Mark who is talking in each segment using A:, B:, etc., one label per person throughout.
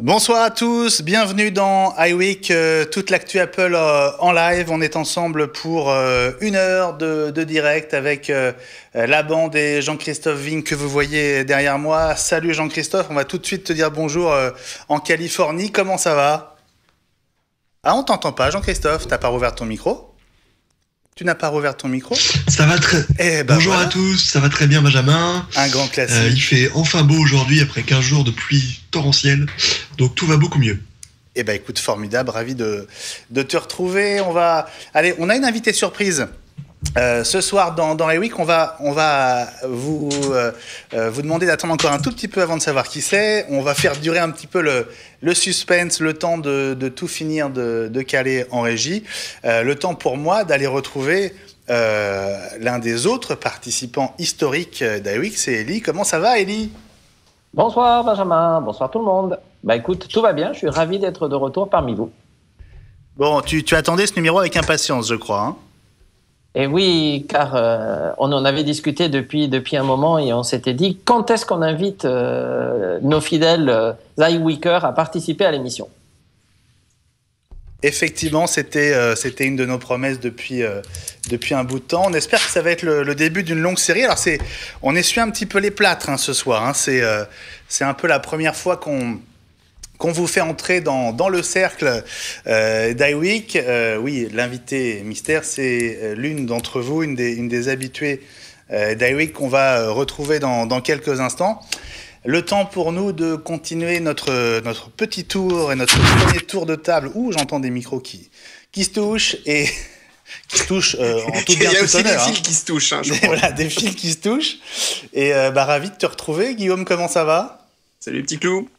A: Bonsoir à tous, bienvenue dans iWeek, toute l'actu Apple en live. On est ensemble pour une heure de direct avec la bande et Jean-Christophe Vigne que vous voyez derrière moi. Salut Jean-Christophe, on va tout de suite te dire bonjour en Californie. Comment ça va? Ah, on t'entend pas Jean-Christophe, t'as pas rouvert ton micro? Tu n'as pas rouvert ton micro?
B: Ça va très... Bonjour voilà. À tous, ça va très bien Benjamin.
A: Un grand classique.
B: Il fait enfin beau aujourd'hui après 15 jours de pluie torrentielle, donc tout va beaucoup mieux.
A: Eh ben écoute, formidable, ravi de te retrouver. On a une invitée surprise. Ce soir dans iWeek, on va vous demander d'attendre encore un tout petit peu avant de savoir qui c'est. On va faire durer un petit peu le suspense, le temps de tout finir de caler en régie. Le temps pour moi d'aller retrouver l'un des autres participants historiques d'iWeek, c'est Ellie. Comment ça va, Ellie?
C: Bonsoir Benjamin, bonsoir tout le monde. Bah écoute, tout va bien, je suis ravi d'être de retour parmi vous.
A: Bon, tu attendais ce numéro avec impatience, je crois, hein?
C: Et oui, car on en avait discuté depuis un moment et on s'était dit quand est-ce qu'on invite nos fidèles iWeekers à participer à l'émission.
A: Effectivement, c'était une de nos promesses depuis un bout de temps. On espère que ça va être le début d'une longue série. Alors on essuie un petit peu les plâtres ce soir. Hein. C'est un peu la première fois qu'on vous fait entrer dans le cercle d'iWeek. Oui, l'invité mystère, c'est l'une d'entre vous, une des habituées d'iWeek qu'on va retrouver dans quelques instants. Le temps pour nous de continuer notre petit tour et notre premier tour de table où j'entends des micros qui se touchent et qui se touchent en tout bien tout honneur.
D: Il y a aussi des fils qui se touchent. Je crois.
A: Voilà, des fils qui se touchent. Et ravi de te retrouver. Guillaume, comment ça va?
D: Salut petit clou.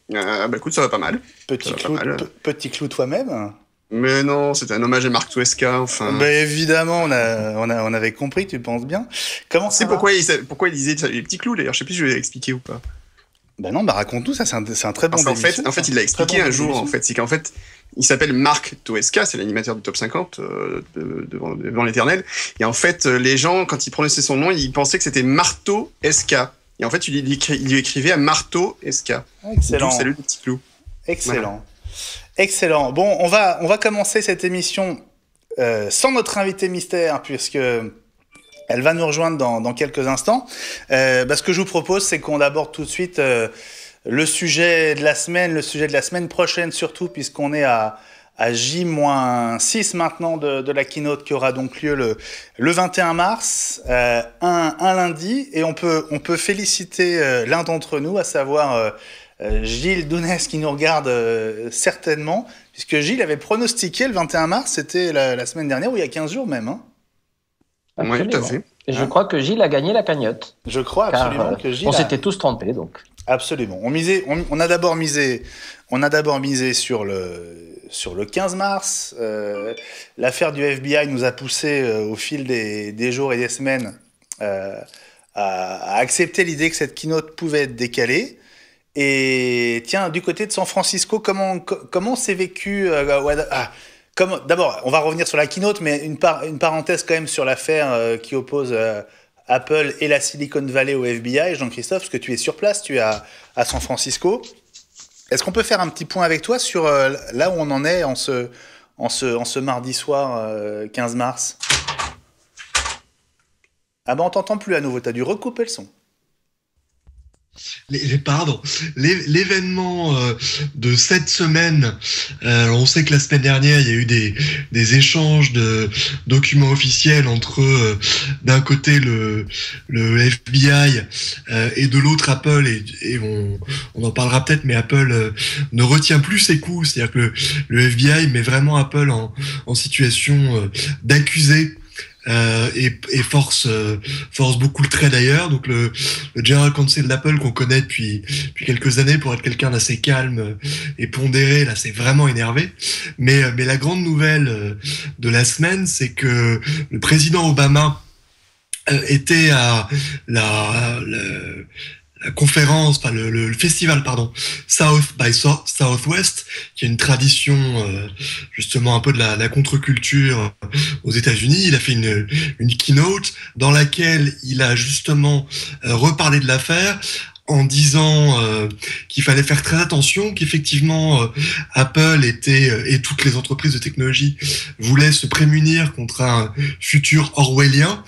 D: Écoute, ça va pas mal.
A: Petit clou toi-même?
D: Mais non, c'était un hommage à Marc Tuesca, enfin.
A: Ben évidemment, on avait compris, tu penses bien. Comment ça va?
D: Pourquoi il disait les petits clous d'ailleurs, je sais plus si je l'ai expliqué ou pas.
A: Ben non, raconte-tout, ça c'est un très bon
D: début. En fait, il l'a expliqué un jour, en fait. C'est qu'en fait, il s'appelle Marc Tuesca, c'est l'animateur du Top 50 devant l'éternel. Et en fait, les gens, quand ils prononçaient son nom, ils pensaient que c'était Marteau SK. Et en fait, il lui écrivait à Marteau SK.
A: Excellent.
D: Salut les petits clous.
A: Excellent.
D: Voilà.
A: Excellent. Bon, on va commencer cette émission sans notre invité mystère, puisque elle va nous rejoindre dans quelques instants. Ce que je vous propose, c'est qu'on aborde tout de suite le sujet de la semaine prochaine surtout, puisqu'on est à J-6 maintenant de la keynote qui aura donc lieu le 21 mars, un lundi, et on peut féliciter l'un d'entre nous, à savoir Gilles Dounès qui nous regarde certainement, puisque Gilles avait pronostiqué le 21 mars, c'était la semaine dernière, ou il y a 15 jours même, hein.
D: Oui, tout à fait.
C: Et je crois que Gilles a gagné la cagnotte.
A: Je crois absolument que Gilles
C: on s'était tous trompés, donc.
A: Absolument. On a d'abord misé sur le 15 mars. L'affaire du FBI nous a poussé au fil des jours et des semaines à accepter l'idée que cette keynote pouvait être décalée. Et tiens, du côté de San Francisco, comment s'est vécu D'abord, on va revenir sur la keynote, mais une parenthèse quand même sur l'affaire qui oppose Apple et la Silicon Valley au FBI. Jean-Christophe, parce que tu es sur place, tu es à San Francisco. Est-ce qu'on peut faire un petit point avec toi sur là où on en est en ce mardi soir 15 mars? Ah ben on t'entend plus à nouveau, t'as dû recouper le son.
B: L'événement de cette semaine, on sait que la semaine dernière il y a eu des échanges de documents officiels entre d'un côté le FBI et de l'autre Apple, et on en parlera peut-être, mais Apple ne retient plus ses coups, c'est-à-dire que le FBI met vraiment Apple en situation d'accusé. Et force beaucoup le trait d'ailleurs. Donc le General Counsel d'Apple qu'on connaît depuis quelques années pour être quelqu'un d'assez calme et pondéré, là c'est vraiment énervé. Mais la grande nouvelle de la semaine, c'est que le président Obama était à la conférence, enfin le festival, pardon, South by Southwest, qui est une tradition justement un peu de la contre-culture aux États-Unis. Il a fait une keynote dans laquelle il a justement reparlé de l'affaire en disant qu'il fallait faire très attention, qu'effectivement Apple et toutes les entreprises de technologie voulaient se prémunir contre un futur orwellien,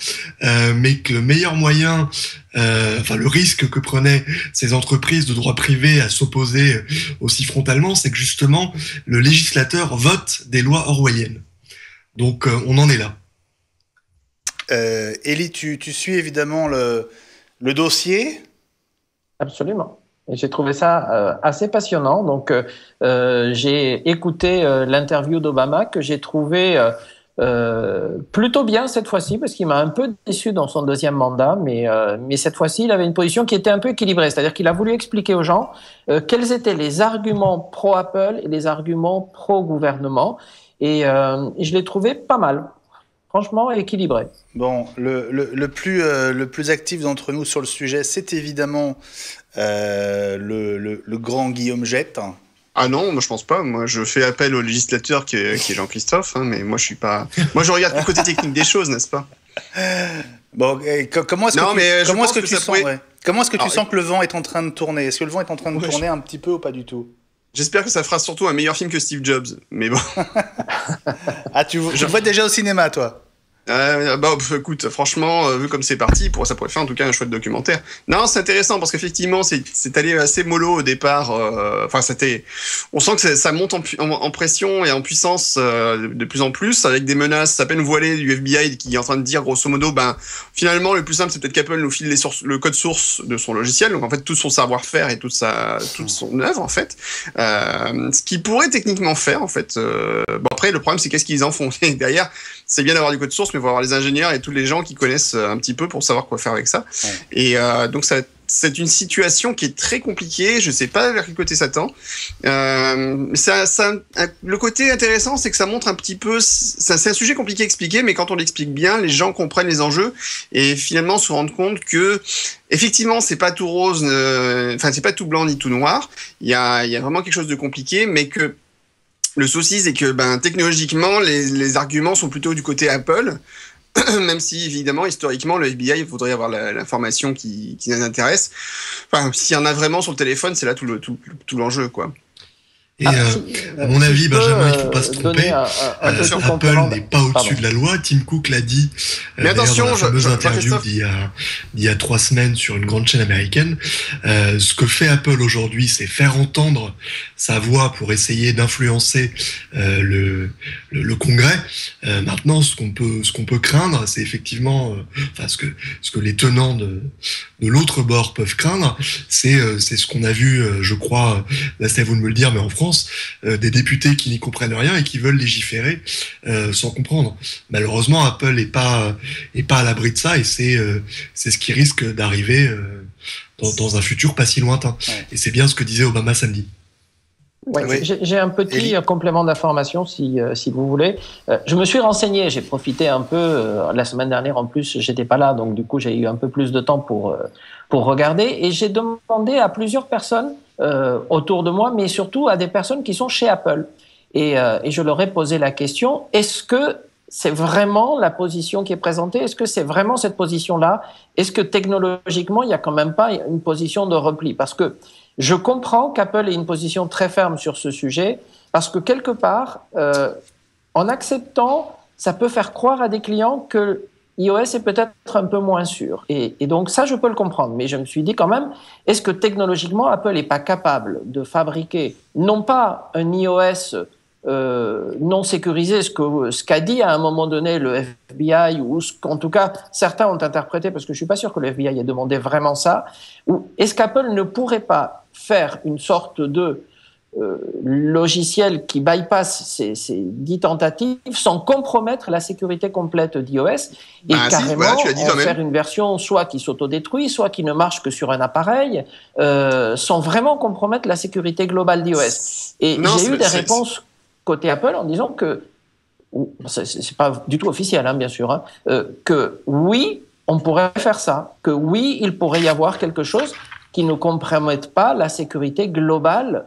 B: mais que le meilleur moyen, le risque que prenaient ces entreprises de droit privé à s'opposer aussi frontalement, c'est que justement le législateur vote des lois orwelliennes. Donc on en est là.
A: Élie, tu suis évidemment le dossier.
C: Absolument. Et j'ai trouvé ça assez passionnant. Donc, j'ai écouté l'interview d'Obama que j'ai trouvé plutôt bien cette fois-ci, parce qu'il m'a un peu déçu dans son deuxième mandat, mais cette fois-ci, il avait une position qui était un peu équilibrée. C'est-à-dire qu'il a voulu expliquer aux gens quels étaient les arguments pro-Apple et les arguments pro-gouvernement. Et je l'ai trouvé pas mal. Franchement, équilibré.
A: Bon, le plus actif d'entre nous sur le sujet, c'est évidemment le grand Guillaume Jette.
D: Ah non, moi je pense pas. Moi je fais appel au législateur qui est Jean-Christophe, hein, mais moi je suis pas. Moi je regarde le côté technique des choses, n'est-ce pas?
A: Bon, comment est-ce que tu sens que le vent est en train de tourner? Est-ce que le vent est en train de tourner un petit peu ou pas du tout?
D: J'espère que ça fera surtout un meilleur film que Steve Jobs, mais bon.
A: Ah, je le vois déjà au cinéma, toi?
D: Écoute, franchement, vu comme c'est parti, ça pourrait faire en tout cas un chouette documentaire. Non, c'est intéressant parce qu'effectivement, c'est allé assez mollo au départ. On sent que ça monte en pression et en puissance de plus en plus, avec des menaces à peine voilées du FBI qui est en train de dire grosso modo, finalement, le plus simple, c'est peut-être qu'Apple nous file le code source de son logiciel, donc en fait tout son savoir-faire et toute son œuvre en fait, ce qu'ils pourraient techniquement faire en fait. Après, le problème, c'est qu'est-ce qu'ils en font derrière. C'est bien d'avoir du code source, mais il faut avoir les ingénieurs et tous les gens qui connaissent un petit peu pour savoir quoi faire avec ça. Ouais. Et donc, c'est une situation qui est très compliquée. Je ne sais pas vers quel côté ça tend. Le côté intéressant, c'est que ça montre un petit peu... C'est un sujet compliqué à expliquer, mais quand on l'explique bien, les gens comprennent les enjeux et finalement se rendent compte que effectivement, c'est pas tout rose, c'est pas tout blanc ni tout noir. Il y a vraiment quelque chose de compliqué, mais que le souci, c'est que technologiquement, les arguments sont plutôt du côté Apple, même si, évidemment, historiquement, le FBI voudrait avoir l'information qui les intéresse. Enfin, s'il y en a vraiment sur le téléphone, c'est là tout l'enjeu, quoi.
B: Et à mon avis, Benjamin, il ne faut pas se tromper. Apple n'est pas au-dessus de la loi. Tim Cook l'a dit.
D: Mais attention,
B: dans la fameuse interview d'il y a 3 semaines sur une grande chaîne américaine. Ce que fait Apple aujourd'hui, c'est faire entendre sa voix pour essayer d'influencer le Congrès. Maintenant, ce qu'on peut craindre, c'est effectivement, ce que les tenants de l'autre bord peuvent craindre, c'est ce qu'on a vu, je crois, là c'est à vous de me le dire, mais en France, des députés qui n'y comprennent rien et qui veulent légiférer sans comprendre. Malheureusement, Apple n'est pas à l'abri de ça et c'est ce qui risque d'arriver dans un futur pas si lointain. Ouais. Et c'est bien ce que disait Obama samedi.
C: Ouais, oui. J'ai un petit complément d'information si vous voulez. Je me suis renseigné, j'ai profité un peu, la semaine dernière en plus, j'étais pas là, donc du coup j'ai eu un peu plus de temps pour regarder et j'ai demandé à plusieurs personnes autour de moi, mais surtout à des personnes qui sont chez Apple. Et je leur ai posé la question, est-ce que c'est vraiment la position qui est présentée? Est-ce que c'est vraiment cette position-là? Est-ce que technologiquement, il n'y a quand même pas une position de repli? Parce que je comprends qu'Apple ait une position très ferme sur ce sujet, parce que quelque part, en acceptant, ça peut faire croire à des clients que iOS est peut-être un peu moins sûr. Et donc ça, je peux le comprendre. Mais je me suis dit quand même, est-ce que technologiquement, Apple n'est pas capable de fabriquer, non pas un iOS non sécurisé, ce qu'a dit à un moment donné le FBI, ou en tout cas certains ont interprété, parce que je ne suis pas sûr que le FBI ait demandé vraiment ça, ou est-ce qu'Apple ne pourrait pas faire une sorte de logiciel qui bypasse ces 10 tentatives sans compromettre la sécurité complète d'iOS et carrément faire une version soit qui s'autodétruit, soit qui ne marche que sur un appareil, sans vraiment compromettre la sécurité globale d'iOS. Et j'ai eu des réponses côté Apple en disant que, c'est pas du tout officiel, hein, bien sûr, hein, que oui, on pourrait faire ça. Que oui, il pourrait y avoir quelque chose qui ne compromette pas la sécurité globale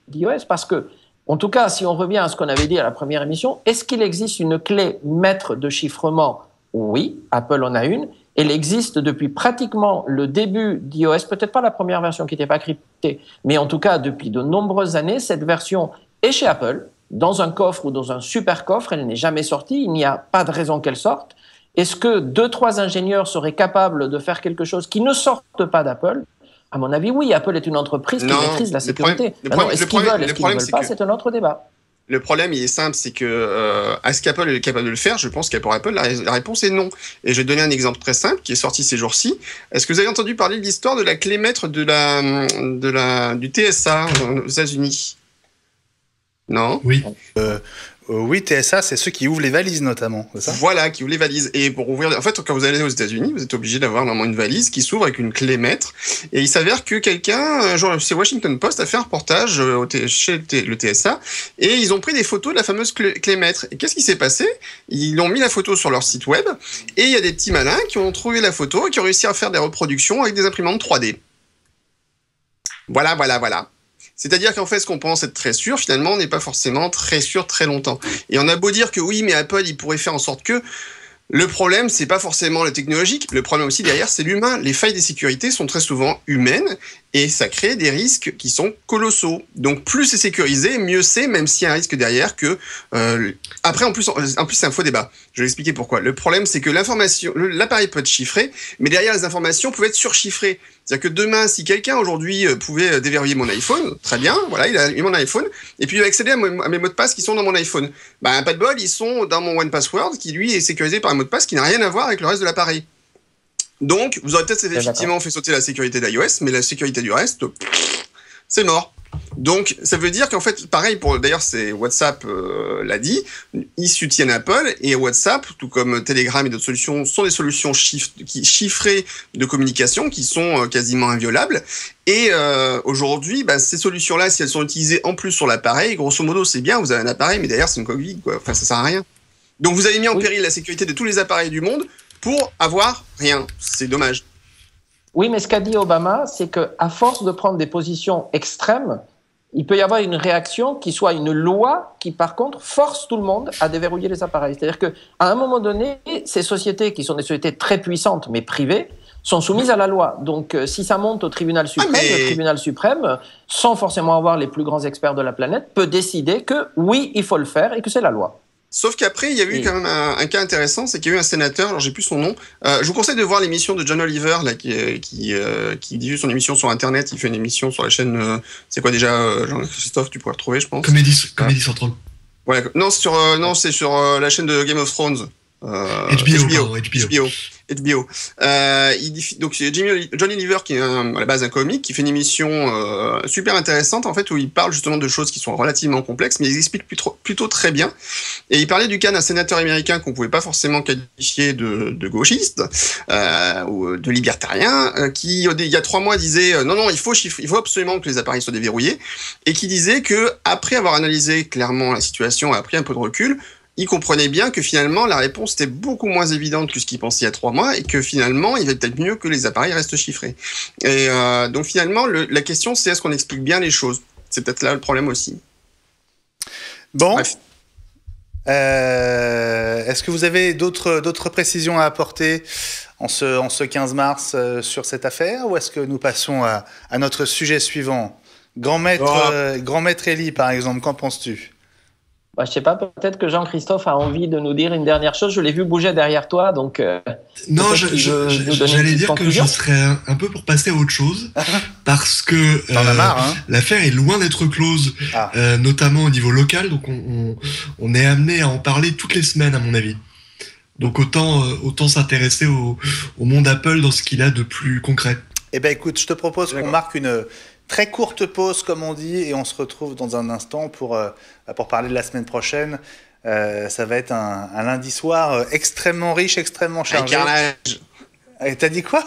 C: d'iOS. Parce que, en tout cas, si on revient à ce qu'on avait dit à la première émission, est-ce qu'il existe une clé maître de chiffrement? Oui, Apple en a une. Elle existe depuis pratiquement le début d'iOS, peut-être pas la première version qui n'était pas cryptée, mais en tout cas depuis de nombreuses années, cette version est chez Apple, dans un coffre ou dans un super coffre, elle n'est jamais sortie, il n'y a pas de raison qu'elle sorte. Est-ce que 2-3 ingénieurs seraient capables de faire quelque chose qui ne sorte pas d'Apple? À mon avis, oui, Apple est une entreprise qui maîtrise la sécurité. Est-ce qu'ils veulent, est-ce qu'ils ne veulent pas, c'est un autre débat.
D: Le problème, il est simple, c'est que est-ce qu'Apple est capable de le faire? Je pense qu'à pour Apple, la réponse est non. Et je vais donner un exemple très simple qui est sorti ces jours-ci. Est-ce que vous avez entendu parler de l'histoire de la clé maître du TSA aux États-Unis? Non?
B: Oui.
A: Oui, TSA, c'est ceux qui ouvrent les valises notamment, c'est ça?
D: Voilà, qui ouvrent les valises. Et pour ouvrir, en fait, quand vous allez aux États-Unis, vous êtes obligé d'avoir normalement une valise qui s'ouvre avec une clé maître. Et il s'avère que quelqu'un, genre, c'est Washington Post, a fait un reportage chez le TSA et ils ont pris des photos de la fameuse clé maître. Et qu'est-ce qui s'est passé? Ils ont mis la photo sur leur site web et il y a des petits malins qui ont trouvé la photo et qui ont réussi à faire des reproductions avec des imprimantes 3D. Voilà. C'est-à-dire qu'en fait, ce qu'on pense être très sûr, finalement, on n'est pas forcément très sûr très longtemps. Et on a beau dire que oui, mais Apple, il pourrait faire en sorte que... Le problème, c'est pas forcément le technologique. Le problème aussi derrière, c'est l'humain. Les failles de sécurité sont très souvent humaines et ça crée des risques qui sont colossaux. Donc, plus c'est sécurisé, mieux c'est, même s'il y a un risque derrière que... Après, en plus, c'est un faux débat. Je vais expliquer pourquoi. Le problème, c'est que l'appareil peut être chiffré, mais derrière, les informations peuvent être surchiffrées. C'est-à-dire que demain, si quelqu'un aujourd'hui pouvait déverrouiller mon iPhone, très bien, voilà, il a eu mon iPhone, et puis il va accéder à mes mots de passe qui sont dans mon iPhone. Bah, pas de bol, ils sont dans mon OnePassword, qui lui est sécurisé par un mot de passe qui n'a rien à voir avec le reste de l'appareil. Donc, vous aurez peut-être effectivement fait sauter la sécurité d'iOS, mais la sécurité du reste, c'est mort. Donc, ça veut dire qu'en fait, pareil, d'ailleurs, c'est WhatsApp l'a dit, ils soutiennent Apple, et WhatsApp, tout comme Telegram et d'autres solutions, sont des solutions chiffrées de communication qui sont quasiment inviolables. Et aujourd'hui, ces solutions-là, si elles sont utilisées en plus sur l'appareil, grosso modo, c'est bien, vous avez un appareil, mais derrière, c'est une coque vide, quoi. Enfin, ça sert à rien. Donc, vous avez mis en péril la sécurité de tous les appareils du monde pour avoir rien. C'est dommage.
C: Oui, mais ce qu'a dit Obama, c'est qu'à force de prendre des positions extrêmes, il peut y avoir une réaction qui soit une loi qui, par contre, force tout le monde à déverrouiller les appareils. C'est-à-dire qu'à un moment donné, ces sociétés, qui sont des sociétés très puissantes, mais privées, sont soumises à la loi. Donc, si ça monte au tribunal suprême, le tribunal suprême, sans forcément avoir les plus grands experts de la planète, peut décider que oui, il faut le faire et que c'est la loi.
D: Sauf qu'après, il y a eu quand même un cas intéressant, c'est qu'il y a eu un sénateur, alors j'ai plus son nom. Je vous conseille de voir l'émission de John Oliver, là, qui diffuse son émission sur Internet. Il fait une émission sur la chaîne. C'est quoi déjà, Jean-Christophe, tu pourrais retrouver, je pense.
B: Comédie Central.
D: Ouais, non, c'est sur la chaîne de Game of Thrones. HBO. Donc c'est John Oliver qui est à la base un comique qui fait une émission super intéressante en fait où il parle justement de choses qui sont relativement complexes mais il explique plutôt très bien et il parlait du cas d'un sénateur américain qu'on pouvait pas forcément qualifier de gauchiste ou de libertarien qui il y a 3 mois disait non il faut absolument que les appareils soient déverrouillés et qui disait que après avoir analysé clairement la situation et a pris un peu de recul, il comprenait bien que finalement la réponse était beaucoup moins évidente que ce qu'il pensait il y a 3 mois et que finalement il va peut-être mieux que les appareils restent chiffrés. Et donc finalement la question c'est est-ce qu'on explique bien les choses? C'est peut-être là le problème aussi.
A: Bon. Bref. Est-ce que vous avez d'autres précisions à apporter en ce 15 mars sur cette affaire ou est-ce que nous passons à notre sujet suivant? Grand maître Elie par exemple, qu'en penses-tu?
C: Je sais pas, peut-être que Jean-Christophe a envie de nous dire une dernière chose. Je l'ai vu bouger derrière toi, donc...
B: non, j'allais dire que je serais un peu pour passer à autre chose, parce que
A: t'en as marre, hein.
B: L'affaire est loin d'être close, notamment au niveau local, donc on est amené à en parler toutes les semaines, à mon avis. Donc autant s'intéresser au monde Apple dans ce qu'il a de plus concret.
A: Eh ben écoute, je te propose qu'on marque une... très courte pause, comme on dit, et on se retrouve dans un instant pour parler de la semaine prochaine. Ça va être un lundi soir extrêmement riche, extrêmement chargé.
D: Un carnage.
A: Et t'as dit quoi?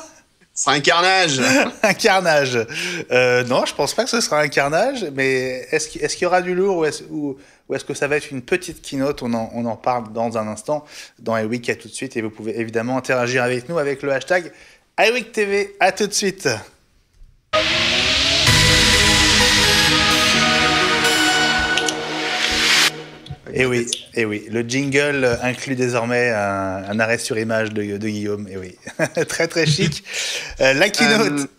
D: Ce sera un carnage.
A: Un carnage. Non, je pense pas que ce sera un carnage, mais est-ce qu'il y aura du lourd ou est-ce que ça va être une petite keynote? On en parle dans un instant dans iWeek. À tout de suite, et vous pouvez évidemment interagir avec nous avec le hashtag iWeekTV. À tout de suite. Et oui, le jingle inclut désormais un arrêt sur image de Guillaume. Et oui, très très chic. La keynote.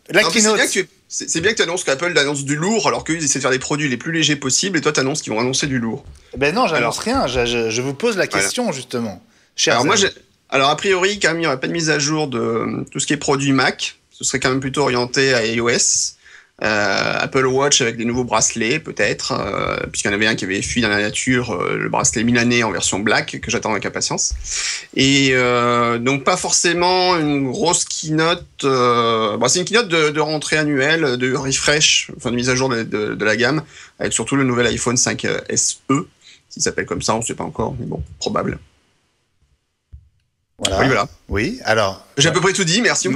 D: C'est bien que tu annonces qu'Apple annonce du lourd alors qu'ils essaient de faire des produits les plus légers possibles et toi tu annonces qu'ils vont annoncer du lourd.
A: Ben non, j'annonce rien. Je vous pose la question justement.
D: Alors a priori, quand même, il n'y aurait pas de mise à jour de tout ce qui est produit Mac. Ce serait quand même plutôt orienté à iOS. Apple Watch avec des nouveaux bracelets peut-être, puisqu'il y en avait un qui avait fui dans la nature, le bracelet milanais en version black que j'attends avec impatience. Et donc pas forcément une grosse keynote. C'est une keynote de rentrée annuelle, de refresh, enfin de mise à jour de la gamme, avec surtout le nouvel iPhone 5 SE, qui s'appelle comme ça, on ne sait pas encore, mais bon, probable.
A: Voilà. Oui, alors.
D: J'ai à peu près tout dit, merci.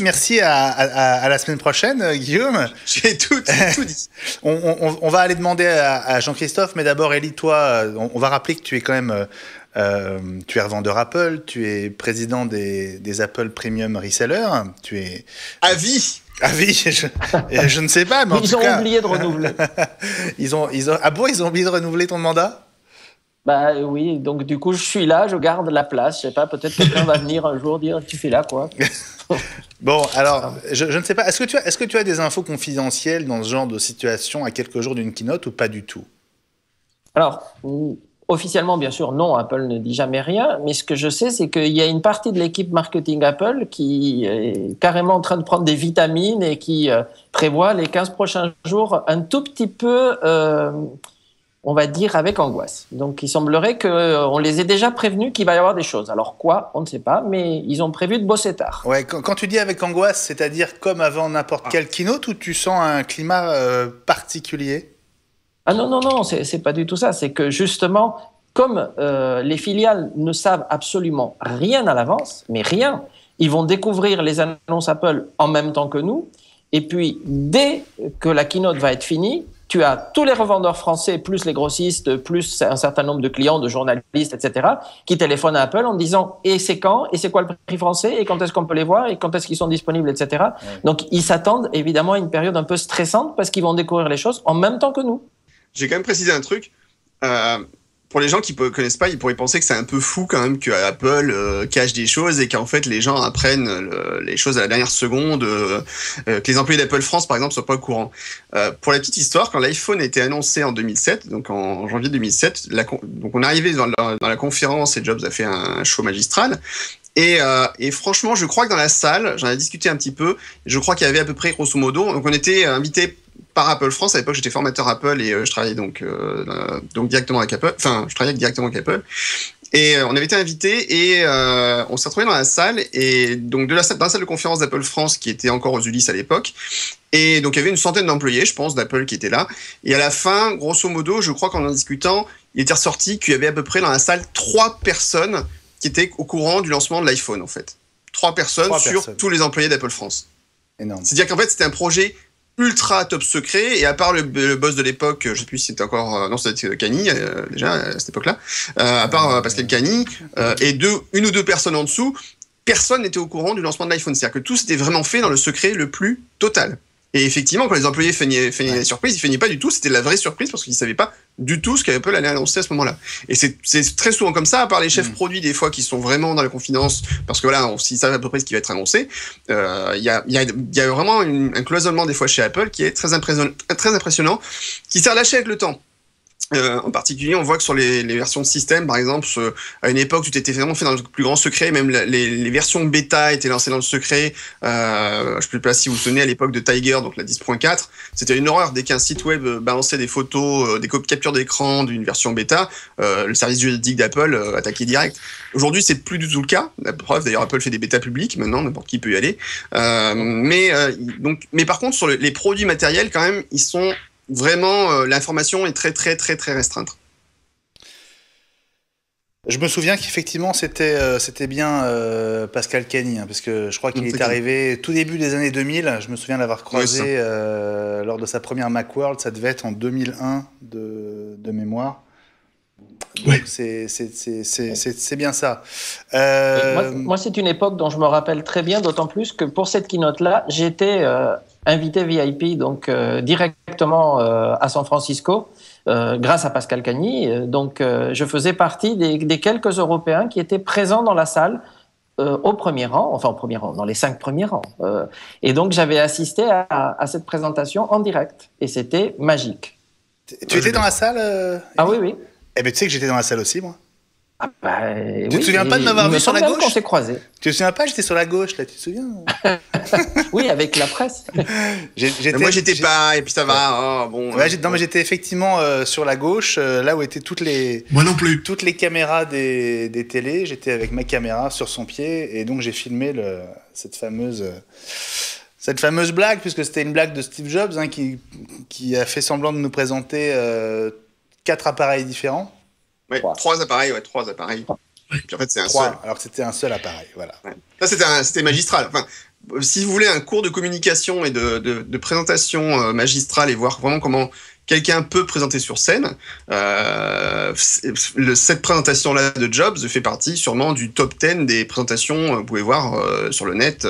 A: Merci à la semaine prochaine, Guillaume.
D: J'ai tout dit.
A: On va aller demander à Jean-Christophe, mais d'abord, Elie, toi, on va rappeler que tu es quand même. Tu es revendeur Apple, tu es président des Apple Premium Resellers, tu es.
D: À vie.
A: Je ne sais pas, mais en tout cas.
C: Ils ont oublié de renouveler.
A: Ils ont oublié de renouveler ton mandat?
C: Bah oui, donc du coup je suis là, je garde la place, je sais pas, peut-être quelqu'un va venir un jour dire tu fais là quoi.
A: Bon, alors je ne sais pas, est-ce que tu as des infos confidentielles dans ce genre de situation à quelques jours d'une keynote ou pas du tout?
C: Alors officiellement bien sûr non, Apple ne dit jamais rien, mais ce que je sais c'est qu'il y a une partie de l'équipe marketing Apple qui est carrément en train de prendre des vitamines et qui prévoit les 15 prochains jours un tout petit peu on va dire avec angoisse. Donc, il semblerait qu'on les ait déjà prévenus qu'il va y avoir des choses. Alors quoi, on ne sait pas, mais ils ont prévu de bosser tard.
A: Ouais, quand tu dis avec angoisse, c'est-à-dire comme avant n'importe quelle keynote, ou tu sens un climat particulier?
C: Ah non, c'est pas du tout ça. C'est que justement, comme les filiales ne savent absolument rien à l'avance, mais rien, ils vont découvrir les annonces Apple en même temps que nous. Et puis, dès que la keynote va être finie, tu as tous les revendeurs français, plus les grossistes, plus un certain nombre de clients, de journalistes, etc., qui téléphonent à Apple en disant « Et c'est quand ? Et c'est quoi le prix français ? Et quand est-ce qu'on peut les voir ? Et quand est-ce qu'ils sont disponibles, etc. » Ouais. Donc, ils s'attendent évidemment à une période un peu stressante parce qu'ils vont découvrir les choses en même temps que nous.
D: J'ai quand même précisé un truc. Pour les gens qui ne connaissent pas, ils pourraient penser que c'est un peu fou quand même que Apple cache des choses et qu'en fait les gens apprennent les choses à la dernière seconde, que les employés d'Apple France par exemple soient pas au courant. Pour la petite histoire, quand l'iPhone a été annoncé en 2007, donc en janvier 2007, donc on est arrivé dans la conférence et Jobs a fait un show magistral. Et franchement, je crois que dans la salle, j'en ai discuté un petit peu, je crois qu'il y avait à peu près grosso modo, donc on était invités par Apple France. À l'époque, j'étais formateur Apple et je travaillais donc directement avec Apple. Enfin, je travaillais directement avec Apple. Et on avait été invités et on s'est retrouvé dans la salle et donc dans la salle de conférence d'Apple France qui était encore aux Ulysses à l'époque. Et donc il y avait une centaine d'employés, je pense, d'Apple qui étaient là. Et à la fin, grosso modo, je crois qu'en en discutant, il était ressorti qu'il y avait à peu près dans la salle 3 personnes qui étaient au courant du lancement de l'iPhone en fait. 3 personnes sur tous les employés d'Apple France. Énorme. C'est-à-dire qu'en fait, c'était un projet ultra top secret, et à part le boss de l'époque, je sais plus si c'était encore, non, c'était Cagny, déjà, à cette époque-là, à part Pascal Cagny, et une ou deux personnes en dessous, personne n'était au courant du lancement de l'iPhone. C'est-à-dire que tout s'était vraiment fait dans le secret le plus total. Et effectivement, quand les employés feignaient la surprise, ils feignaient pas du tout, c'était la vraie surprise parce qu'ils savaient pas du tout ce qu'Apple allait annoncer à ce moment-là. Et c'est très souvent comme ça, à part les chefs produits des fois qui sont vraiment dans la confidence, parce que voilà, ils savent à peu près ce qui va être annoncé. Il y a vraiment un cloisonnement des fois chez Apple qui est très impressionnant, qui s'est relâché avec le temps. En particulier, on voit que sur les versions de système, par exemple, à une époque, tout était vraiment fait dans le plus grand secret. Même les versions bêta étaient lancées dans le secret. Je ne sais pas si vous vous souvenez à l'époque de Tiger, donc la 10.4. C'était une horreur. Dès qu'un site web balançait des photos, des captures d'écran d'une version bêta, le service juridique d'Apple attaquait direct. Aujourd'hui, c'est plus du tout le cas. La preuve, d'ailleurs, Apple fait des bêtas publiques. Maintenant, n'importe qui peut y aller. Mais par contre, sur les produits matériels, quand même, ils sont vraiment, l'information est très, très, très, très restreinte.
A: Je me souviens qu'effectivement c'était bien Pascal Cagny, parce que je crois qu'il est arrivé tout début des années 2000. Je me souviens l'avoir croisé lors de sa première Macworld. Ça devait être en 2001 de mémoire. Donc c'est bien ça.
C: Moi, c'est une époque dont je me rappelle très bien, d'autant plus que pour cette keynote-là, j'étais invité VIP, donc directement à San Francisco, grâce à Pascal Cagny. Donc, je faisais partie des quelques Européens qui étaient présents dans la salle au premier rang, dans les 5 premiers rangs. Et donc, j'avais assisté à cette présentation en direct, et c'était magique.
A: Tu étais dans la salle
C: Ah oui.
A: Eh bien, tu sais que j'étais dans la salle aussi, moi.
C: Ah bah,
A: tu te souviens pas de m'avoir vu sur la gauche?
C: On s'est croisés.
A: Tu te souviens pas? J'étais sur la gauche, là, tu te souviens?
C: Oui, avec la presse.
D: Moi, j'étais pas, et puis ça va.
A: Non, mais j'étais effectivement sur la gauche, là où étaient toutes les.
B: Moi non plus.
A: Toutes les caméras des télés. J'étais avec ma caméra sur son pied, et donc j'ai filmé cette fameuse blague, puisque c'était une blague de Steve Jobs, qui a fait semblant de nous présenter 4 appareils différents.
D: Oui, 3 appareils. Puis en fait, c'est un seul.
A: Alors que c'était un seul appareil, voilà.
D: Ouais. Ça, c'était magistral. Enfin, si vous voulez un cours de communication et de présentation magistrale et voir vraiment comment quelqu'un peut présenter sur scène, cette présentation-là de Jobs fait partie sûrement du top 10 des présentations que vous pouvez voir sur le net,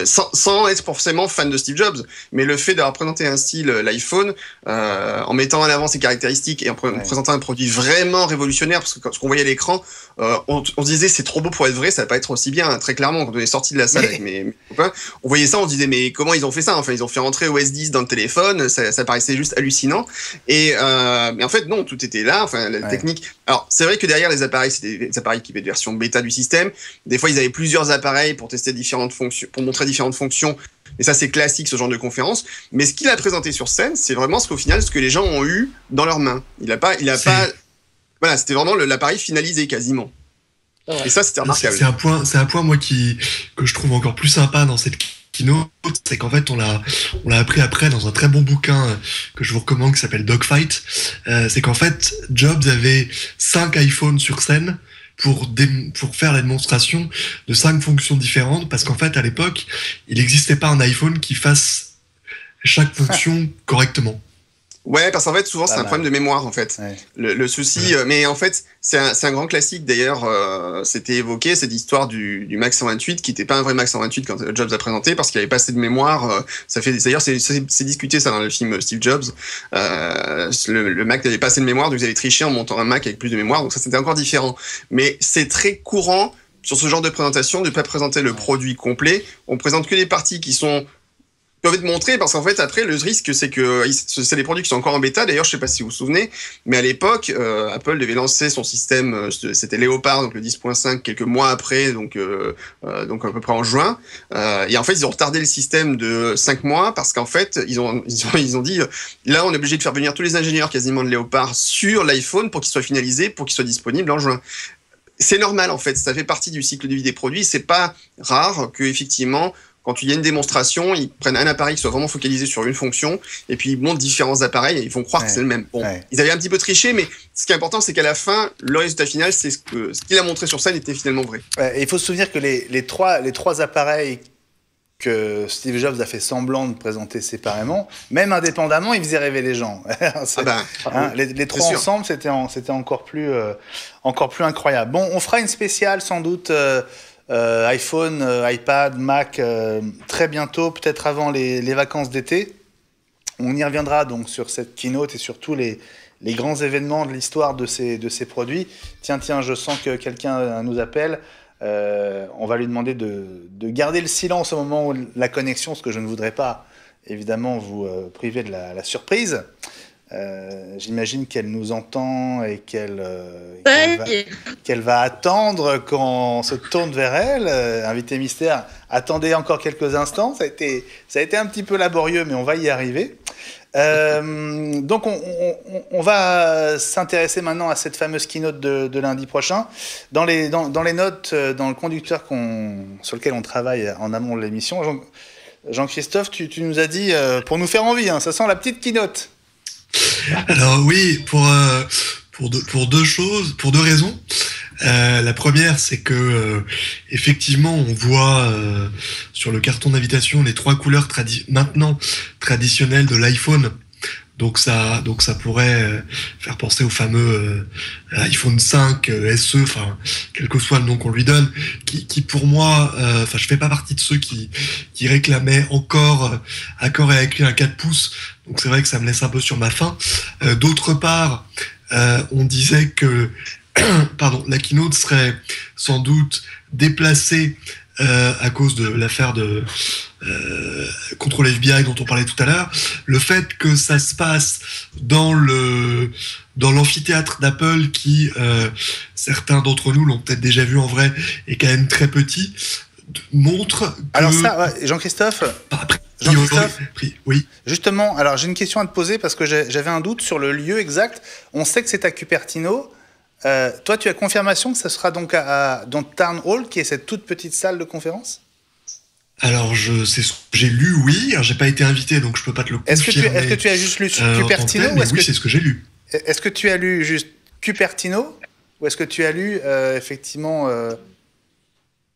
D: sans être forcément fan de Steve Jobs. Mais le fait d'avoir présenté un style, l'iPhone, en mettant en avant ses caractéristiques et en présentant un produit vraiment révolutionnaire, parce que ce qu'on voyait à l'écran, on se disait c'est trop beau pour être vrai, ça va pas être aussi bien, très clairement. Quand on est sorti de la salle avec mes copains, on voyait ça, on se disait mais comment ils ont fait ça? Enfin, ils ont fait rentrer OS 10 dans le téléphone, ça paraissait juste hallucinant. Mais en fait, non, tout était là. Enfin, la technique. Alors, c'est vrai que derrière les appareils, c'était des appareils qui avaient une version bêta du système. Des fois, ils avaient plusieurs appareils pour tester différentes fonctions, pour montrer différentes fonctions. Et ça, c'est classique, ce genre de conférence. Mais ce qu'il a présenté sur scène, c'est vraiment ce que les gens ont eu dans leurs mains. Il a pas. Voilà, c'était vraiment l'appareil finalisé quasiment. Et ça, c'était remarquable.
B: C'est un point moi que je trouve encore plus sympa dans cette keynote, c'est qu'en fait on l'a appris après dans un très bon bouquin que je vous recommande qui s'appelle Dogfight. C'est qu'en fait Jobs avait 5 iPhones sur scène pour faire la démonstration de 5 fonctions différentes, parce qu'en fait à l'époque il n'existait pas un iPhone qui fasse chaque fonction correctement.
D: Ouais, parce qu'en fait, souvent, c'est un problème de mémoire, en fait.
A: Ouais.
D: Le souci, mais en fait, c'est un grand classique, d'ailleurs, c'était évoqué, cette histoire du Mac 128, qui n'était pas un vrai Mac 128 quand Jobs a présenté, parce qu'il n'y avait pas assez de mémoire. D'ailleurs, c'est discuté, ça, dans le film Steve Jobs. Le Mac n'avait pas assez de mémoire, donc ils avaient triché en montant un Mac avec plus de mémoire, donc ça, c'était encore différent. Mais c'est très courant, sur ce genre de présentation, de ne pas présenter le produit complet. On présente que les parties qui peuvent être montrés, parce qu'en fait après le risque c'est que c'est des produits qui sont encore en bêta. D'ailleurs, je sais pas si vous vous souvenez, mais à l'époque Apple devait lancer son système, c'était Léopard, donc le 10.5 quelques mois après, donc à peu près en juin, et en fait ils ont retardé le système de 5 mois parce qu'en fait ils ont dit là on est obligé de faire venir tous les ingénieurs quasiment de Léopard sur l'iPhone pour qu'il soit finalisé, pour qu'il soit disponible en juin. C'est normal en fait, ça fait partie du cycle de vie des produits. C'est pas rare que effectivement quand il y a une démonstration, ils prennent un appareil qui soit vraiment focalisé sur une fonction, et puis ils montent différents appareils et ils font croire que c'est le même. Bon, ils avaient un petit peu triché, mais ce qui est important, c'est qu'à la fin, le résultat final, c'est ce qu'il a montré sur scène était finalement vrai.
A: Il faut se souvenir que les trois appareils que Steve Jobs a fait semblant de présenter séparément, même indépendamment, il faisait rêver les gens. Les trois ensemble, c'était encore plus incroyable. Bon, on fera une spéciale sans doute. iPhone, iPad, Mac, très bientôt, peut-être avant les vacances d'été. On y reviendra donc sur cette keynote et sur tous les grands événements de l'histoire de ces produits. Tiens, je sens que quelqu'un nous appelle. On va lui demander de garder le silence au moment où la connexion, parce que je ne voudrais pas évidemment vous priver de la surprise. J'imagine qu'elle nous entend et qu'elle va attendre qu'on se tourne vers elle. Invité mystère, attendez encore quelques instants. Ça a été un petit peu laborieux, mais on va y arriver. Donc on va s'intéresser maintenant à cette fameuse keynote de lundi prochain. Dans les notes, dans le conducteur sur lequel on travaille en amont de l'émission, Jean-Christophe, tu nous as dit, pour nous faire envie, ça sent la petite keynote.
B: Alors oui, pour deux raisons. La première, c'est que effectivement, on voit sur le carton d'invitation les 3 couleurs maintenant traditionnelles de l'iPhone. Donc ça pourrait faire penser au fameux iPhone 5 SE, enfin quel que soit le nom qu'on lui donne, qui pour moi, enfin je fais pas partie de ceux qui réclamaient encore accord et à écrit un 4 pouces. Donc c'est vrai que ça me laisse un peu sur ma faim. D'autre part, on disait que pardon, la keynote serait sans doute déplacée à cause de l'affaire de contre le FBI dont on parlait tout à l'heure. Le fait que ça se passe dans l'amphithéâtre d'Apple qui, certains d'entre nous l'ont peut-être déjà vu en vrai, est quand même très petit, montre que...
A: Alors ça, ouais, Jean-Christophe,
B: oui.
A: Justement, alors j'ai une question à te poser parce que j'avais un doute sur le lieu exact. On sait que c'est à Cupertino. Toi, tu as confirmation que ça sera donc dans Town Hall, qui est cette toute petite salle de conférence?
B: Alors, c'est ce que j'ai lu, oui. Alors, j'ai pas été invité, donc je peux pas te le confirmer.
A: Est-ce que tu as juste lu Cupertino ou
B: oui, c'est ce que j'ai lu.
A: Est-ce que tu as lu juste Cupertino ou est-ce que tu as lu effectivement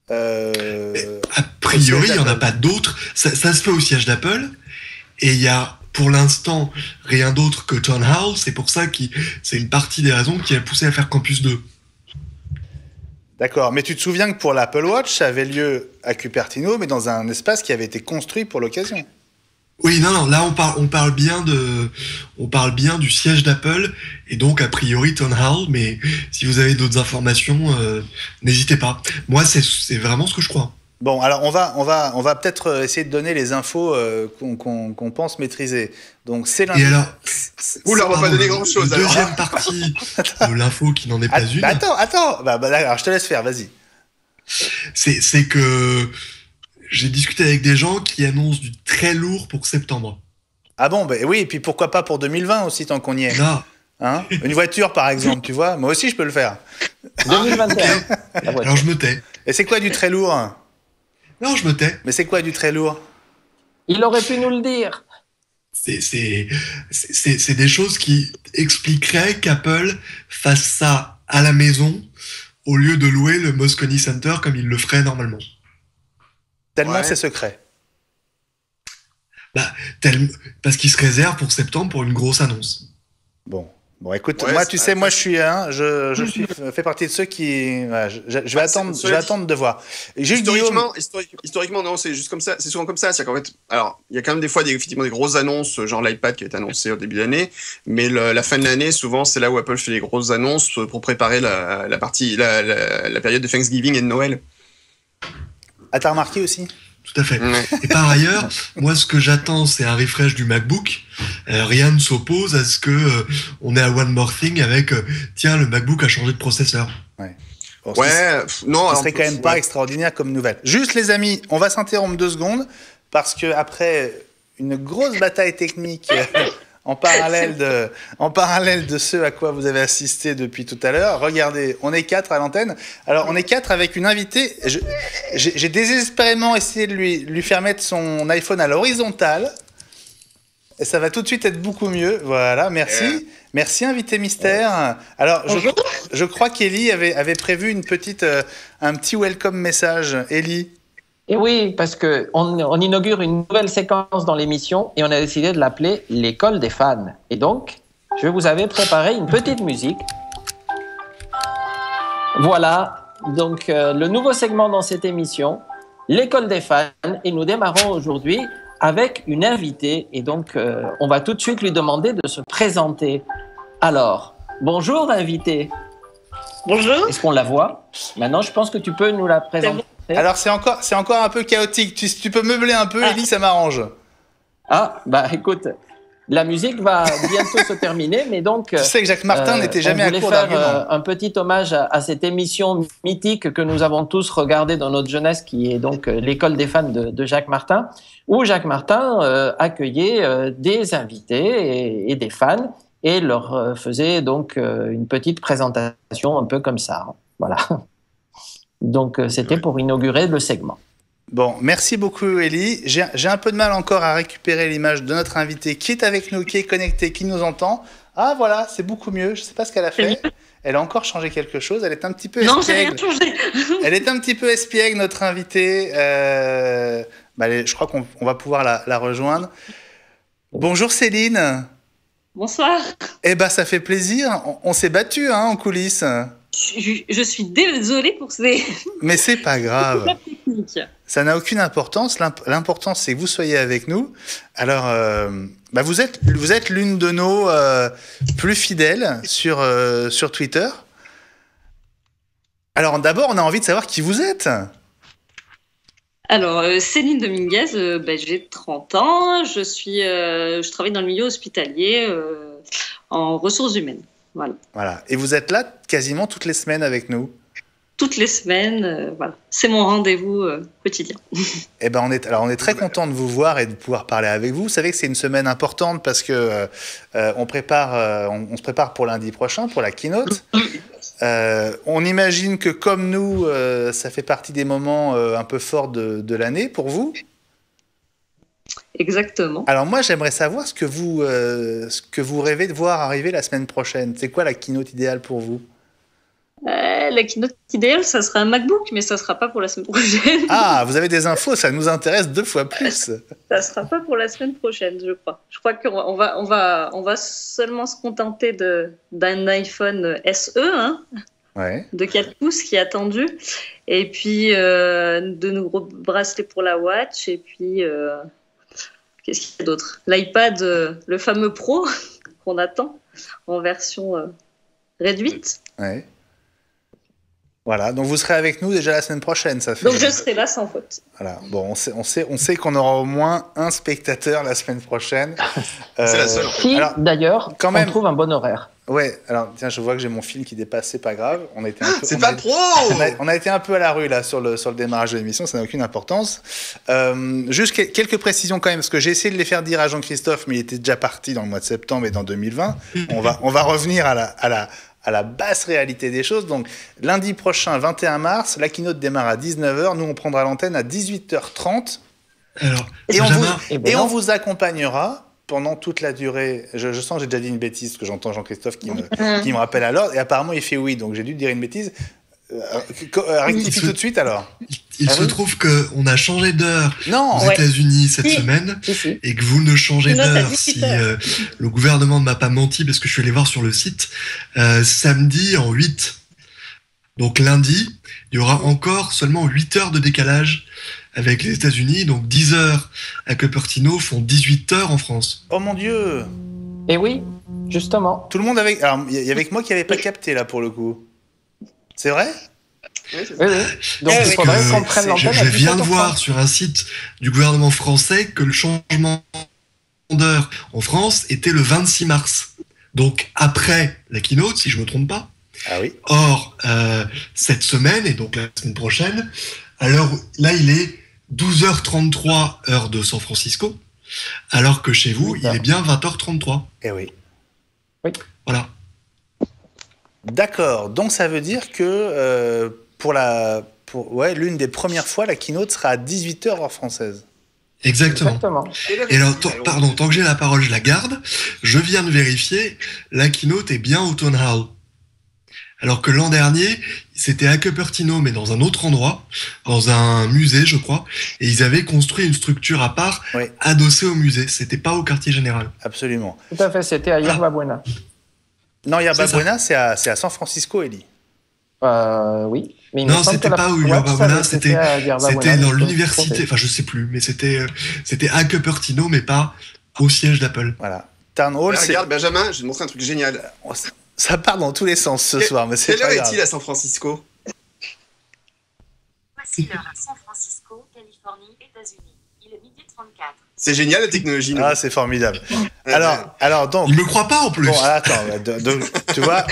B: a priori, il n'y en a pas d'autres. Ça se fait au siège d'Apple et il y a pour l'instant rien d'autre que Town Hall. C'est pour ça que c'est une partie des raisons qui a poussé à faire Campus 2.
A: D'accord, mais tu te souviens que pour l'Apple Watch, ça avait lieu à Cupertino, mais dans un espace qui avait été construit pour l'occasion.
B: Oui, non, là on parle bien du siège d'Apple et donc a priori Town Hall. Mais si vous avez d'autres informations, n'hésitez pas. Moi, c'est vraiment ce que je crois.
A: Bon, alors on va peut-être essayer de donner les infos qu'on pense maîtriser. Donc c'est lundi.
B: Et alors,
D: oula, on va pas donner grand-chose.
B: La deuxième partie de l'info qui n'en est pas une.
A: Attends. Alors je te laisse faire, vas-y.
B: C'est que j'ai discuté avec des gens qui annoncent du très lourd pour septembre.
A: Ah bon, bah oui, et puis pourquoi pas pour 2020 aussi, tant qu'on y est.
B: Non.
A: Hein, une voiture, par exemple, tu vois. Moi aussi, je peux le faire.
C: 2021.
B: Alors je me tais.
A: Et c'est quoi du très lourd?
B: Non, je me tais.
A: Mais c'est quoi du très lourd?
C: Il aurait pu nous le dire.
B: C'est des choses qui expliqueraient qu'Apple fasse ça à la maison au lieu de louer le Moscone Center comme il le ferait normalement.
A: Tellement c'est secret.
B: Parce qu'il se réserve pour septembre pour une grosse annonce.
A: Bon, écoute, moi, tu sais, moi, je fais partie de ceux qui, je vais attendre de voir.
D: Historiquement, non, c'est juste comme ça, c'est souvent comme ça. C'est qu'en fait, alors, il y a quand même des fois effectivement des grosses annonces, genre l'iPad qui a été annoncé au début de l'année, mais la fin de l'année, souvent, c'est là où Apple fait les grosses annonces pour préparer la période de Thanksgiving et de Noël.
A: Ah, t'as remarqué aussi?
B: Tout à fait. Et par ailleurs, moi, ce que j'attends, c'est un refresh du MacBook. Rien ne s'oppose à ce que on ait à One More Thing avec tiens, le MacBook a changé de processeur.
A: Ouais.
D: Bon,
A: ce serait quand même pas extraordinaire comme nouvelle. Juste, les amis, on va s'interrompre 2 secondes parce que après une grosse bataille technique en parallèle de ce à quoi vous avez assisté depuis tout à l'heure. Regardez, on est 4 à l'antenne. Alors, on est 4 avec une invitée. J'ai désespérément essayé de lui faire mettre son iPhone à l'horizontale. Et ça va tout de suite être beaucoup mieux. Voilà, merci. Merci, invité mystère. Alors, je crois qu'Ellie avait prévu un petit welcome message. Ellie.
C: Et oui, parce qu'on inaugure une nouvelle séquence dans l'émission et on a décidé de l'appeler l'école des fans. Et donc, je vous avais préparé une petite musique. Voilà, donc le nouveau segment dans cette émission, l'école des fans. Et nous démarrons aujourd'hui avec une invitée. Et donc, on va tout de suite lui demander de se présenter. Alors, bonjour invitée.
E: Bonjour.
C: Est-ce qu'on la voit? Maintenant, je pense que tu peux nous la présenter.
A: Alors, c'est encore un peu chaotique. Tu peux meubler un peu, Ellie, ça m'arrange.
C: Ah, bah écoute, la musique va bientôt se terminer, mais donc...
A: Tu sais que Jacques Martin n'était jamais à court d'arguments.
C: On voulait faire un petit hommage à cette émission mythique que nous avons tous regardée dans notre jeunesse, qui est donc l'école des fans de Jacques Martin, où Jacques Martin accueillait des invités et des fans, et leur faisait donc une petite présentation un peu comme ça. Voilà. Donc, c'était pour inaugurer le segment.
A: Bon, merci beaucoup, Ellie. J'ai un peu de mal encore à récupérer l'image de notre invité qui est avec nous, qui est connecté, qui nous entend. Ah, voilà, c'est beaucoup mieux. Je ne sais pas ce qu'elle a fait. Elle a encore changé quelque chose. Elle est un petit peu
E: Non,
A: espiègle.
E: j'ai rien changé.
A: Elle est un petit peu espiègle, notre invitée. Je crois qu'on va pouvoir la rejoindre. Bonjour Céline.
E: Bonsoir.
A: Eh ben, ça fait plaisir. On s'est battu en coulisses.
E: Je suis désolée pour ces...
A: Mais c'est pas grave.
E: technique.
A: Ça n'a aucune importance. L'important, c'est que vous soyez avec nous. Alors, vous êtes l'une de nos plus fidèles sur Twitter. Alors, d'abord, on a envie de savoir qui vous êtes.
E: Alors, Céline Dominguez, j'ai 30 ans. Je travaille dans le milieu hospitalier en ressources humaines. Voilà.
A: Et vous êtes là quasiment toutes les semaines avec nous.
E: Toutes les semaines, voilà. C'est mon rendez-vous quotidien.
A: Eh ben, on est très content de vous voir et de pouvoir parler avec vous. Vous savez que c'est une semaine importante parce que on se prépare pour lundi prochain, pour la keynote. On imagine que comme nous, ça fait partie des moments un peu forts de l'année pour vous.
E: Exactement.
A: Alors moi, j'aimerais savoir ce que vous rêvez de voir arriver la semaine prochaine. C'est quoi la keynote idéale pour vous?
E: La keynote idéale, ça sera un MacBook, mais ça sera pas pour la semaine prochaine.
A: Ah, vous avez des infos, ça nous intéresse 2 fois plus.
E: Ça sera pas pour la semaine prochaine, je crois. Je crois qu'on va seulement se contenter d'un iPhone SE,
A: Ouais.
E: de 4 pouces qui est attendu, et puis de nos gros bracelets pour la Watch, et puis qu'est-ce qu'il y a d'autre? L'iPad, le fameux Pro qu'on attend en version réduite.
A: Ouais. Voilà, donc vous serez avec nous déjà la semaine prochaine, ça fait.
E: Donc je serai là sans faute.
A: Voilà. Bon, on sait qu'on aura au moins un spectateur la semaine prochaine.
D: C'est la seule.
C: Si,
A: Alors,
C: d'ailleurs,
A: quand même.
C: on trouve un bon horaire.
A: Ouais, alors tiens, je vois que j'ai mon fil qui dépasse, c'est pas grave. On a été un peu,
D: C'est pas pro.
A: on a été un peu à la rue là sur le démarrage de l'émission, ça n'a aucune importance. Juste quelques précisions quand même, parce que j'ai essayé de les faire dire à Jean-Christophe, mais il était déjà parti dans le mois de septembre et dans 2020. On va revenir à la basse réalité des choses. Donc, lundi prochain, 21 mars, la keynote démarre à 19h. Nous, on prendra l'antenne à 18h30.
B: Alors,
A: Et on vous accompagnera pendant toute la durée. Je sens que j'ai déjà dit une bêtise, parce que j'entends Jean-Christophe qui me rappelle à l'ordre. Et apparemment, il fait oui, donc j'ai dû dire une bêtise. Rectifie tout de suite, alors.
B: Il se trouve qu'on a changé d'heure aux
E: Ouais.
B: États-Unis cette semaine et que vous ne changez d'heure si le gouvernement ne m'a pas menti, parce que je suis allé voir sur le site, samedi en 8. Donc lundi, il y aura encore seulement 8 heures de décalage avec les États-Unis. Donc 10 heures à Cupertino font 18 heures en France.
A: Oh mon Dieu!
C: Et oui, justement.
A: Tout le monde avec. Alors, il y avait que moi qui n'avais pas capté, là, pour le coup. C'est vrai?
C: Oui. Donc il faudrait qu'on prenne l'antenne.
B: Je viens de voir sur un site du gouvernement français que le changement d'heure en France était le 26 mars. Donc après la keynote, si je me trompe pas.
A: Ah oui.
B: Or, cette semaine, et donc la semaine prochaine, alors là, il est 12h33 heure de San Francisco, alors que chez vous, il est bien 20h33.
A: Eh oui.
B: Voilà.
A: D'accord. Donc, ça veut dire que l'une des premières fois, la keynote sera à 18h heure française.
B: Exactement. Et alors, tant que j'ai la parole, je la garde. Je viens de vérifier, la keynote est bien au Town Hall. Alors que l'an dernier, c'était à Cupertino, mais dans un autre endroit, dans un musée, je crois, et ils avaient construit une structure à part, adossée au musée. C'était pas au quartier général.
A: Absolument.
C: Tout à fait, c'était à Yerba Buena.
A: Non, Yerba Buena, c'est à San Francisco, Elie.
C: Oui. Mais
B: non, c'était pas au Yerba Buena, c'était dans l'université, enfin je sais plus, mais c'était à Cupertino, mais pas au siège d'Apple.
A: Voilà. Town Hall,
D: regarde, Benjamin, je vais te montrer un truc génial.
A: Ça part dans tous les sens ce soir, mais c'est pas grave.
D: Quelle heure est-il à San Francisco?
F: Voici l'heure à San Francisco, Californie, États-Unis. Il est 12h34.
D: C'est génial la technologie.
A: Ah, c'est formidable. Alors donc.
B: Il me croit pas en plus.
A: Bon, attends, tu vois,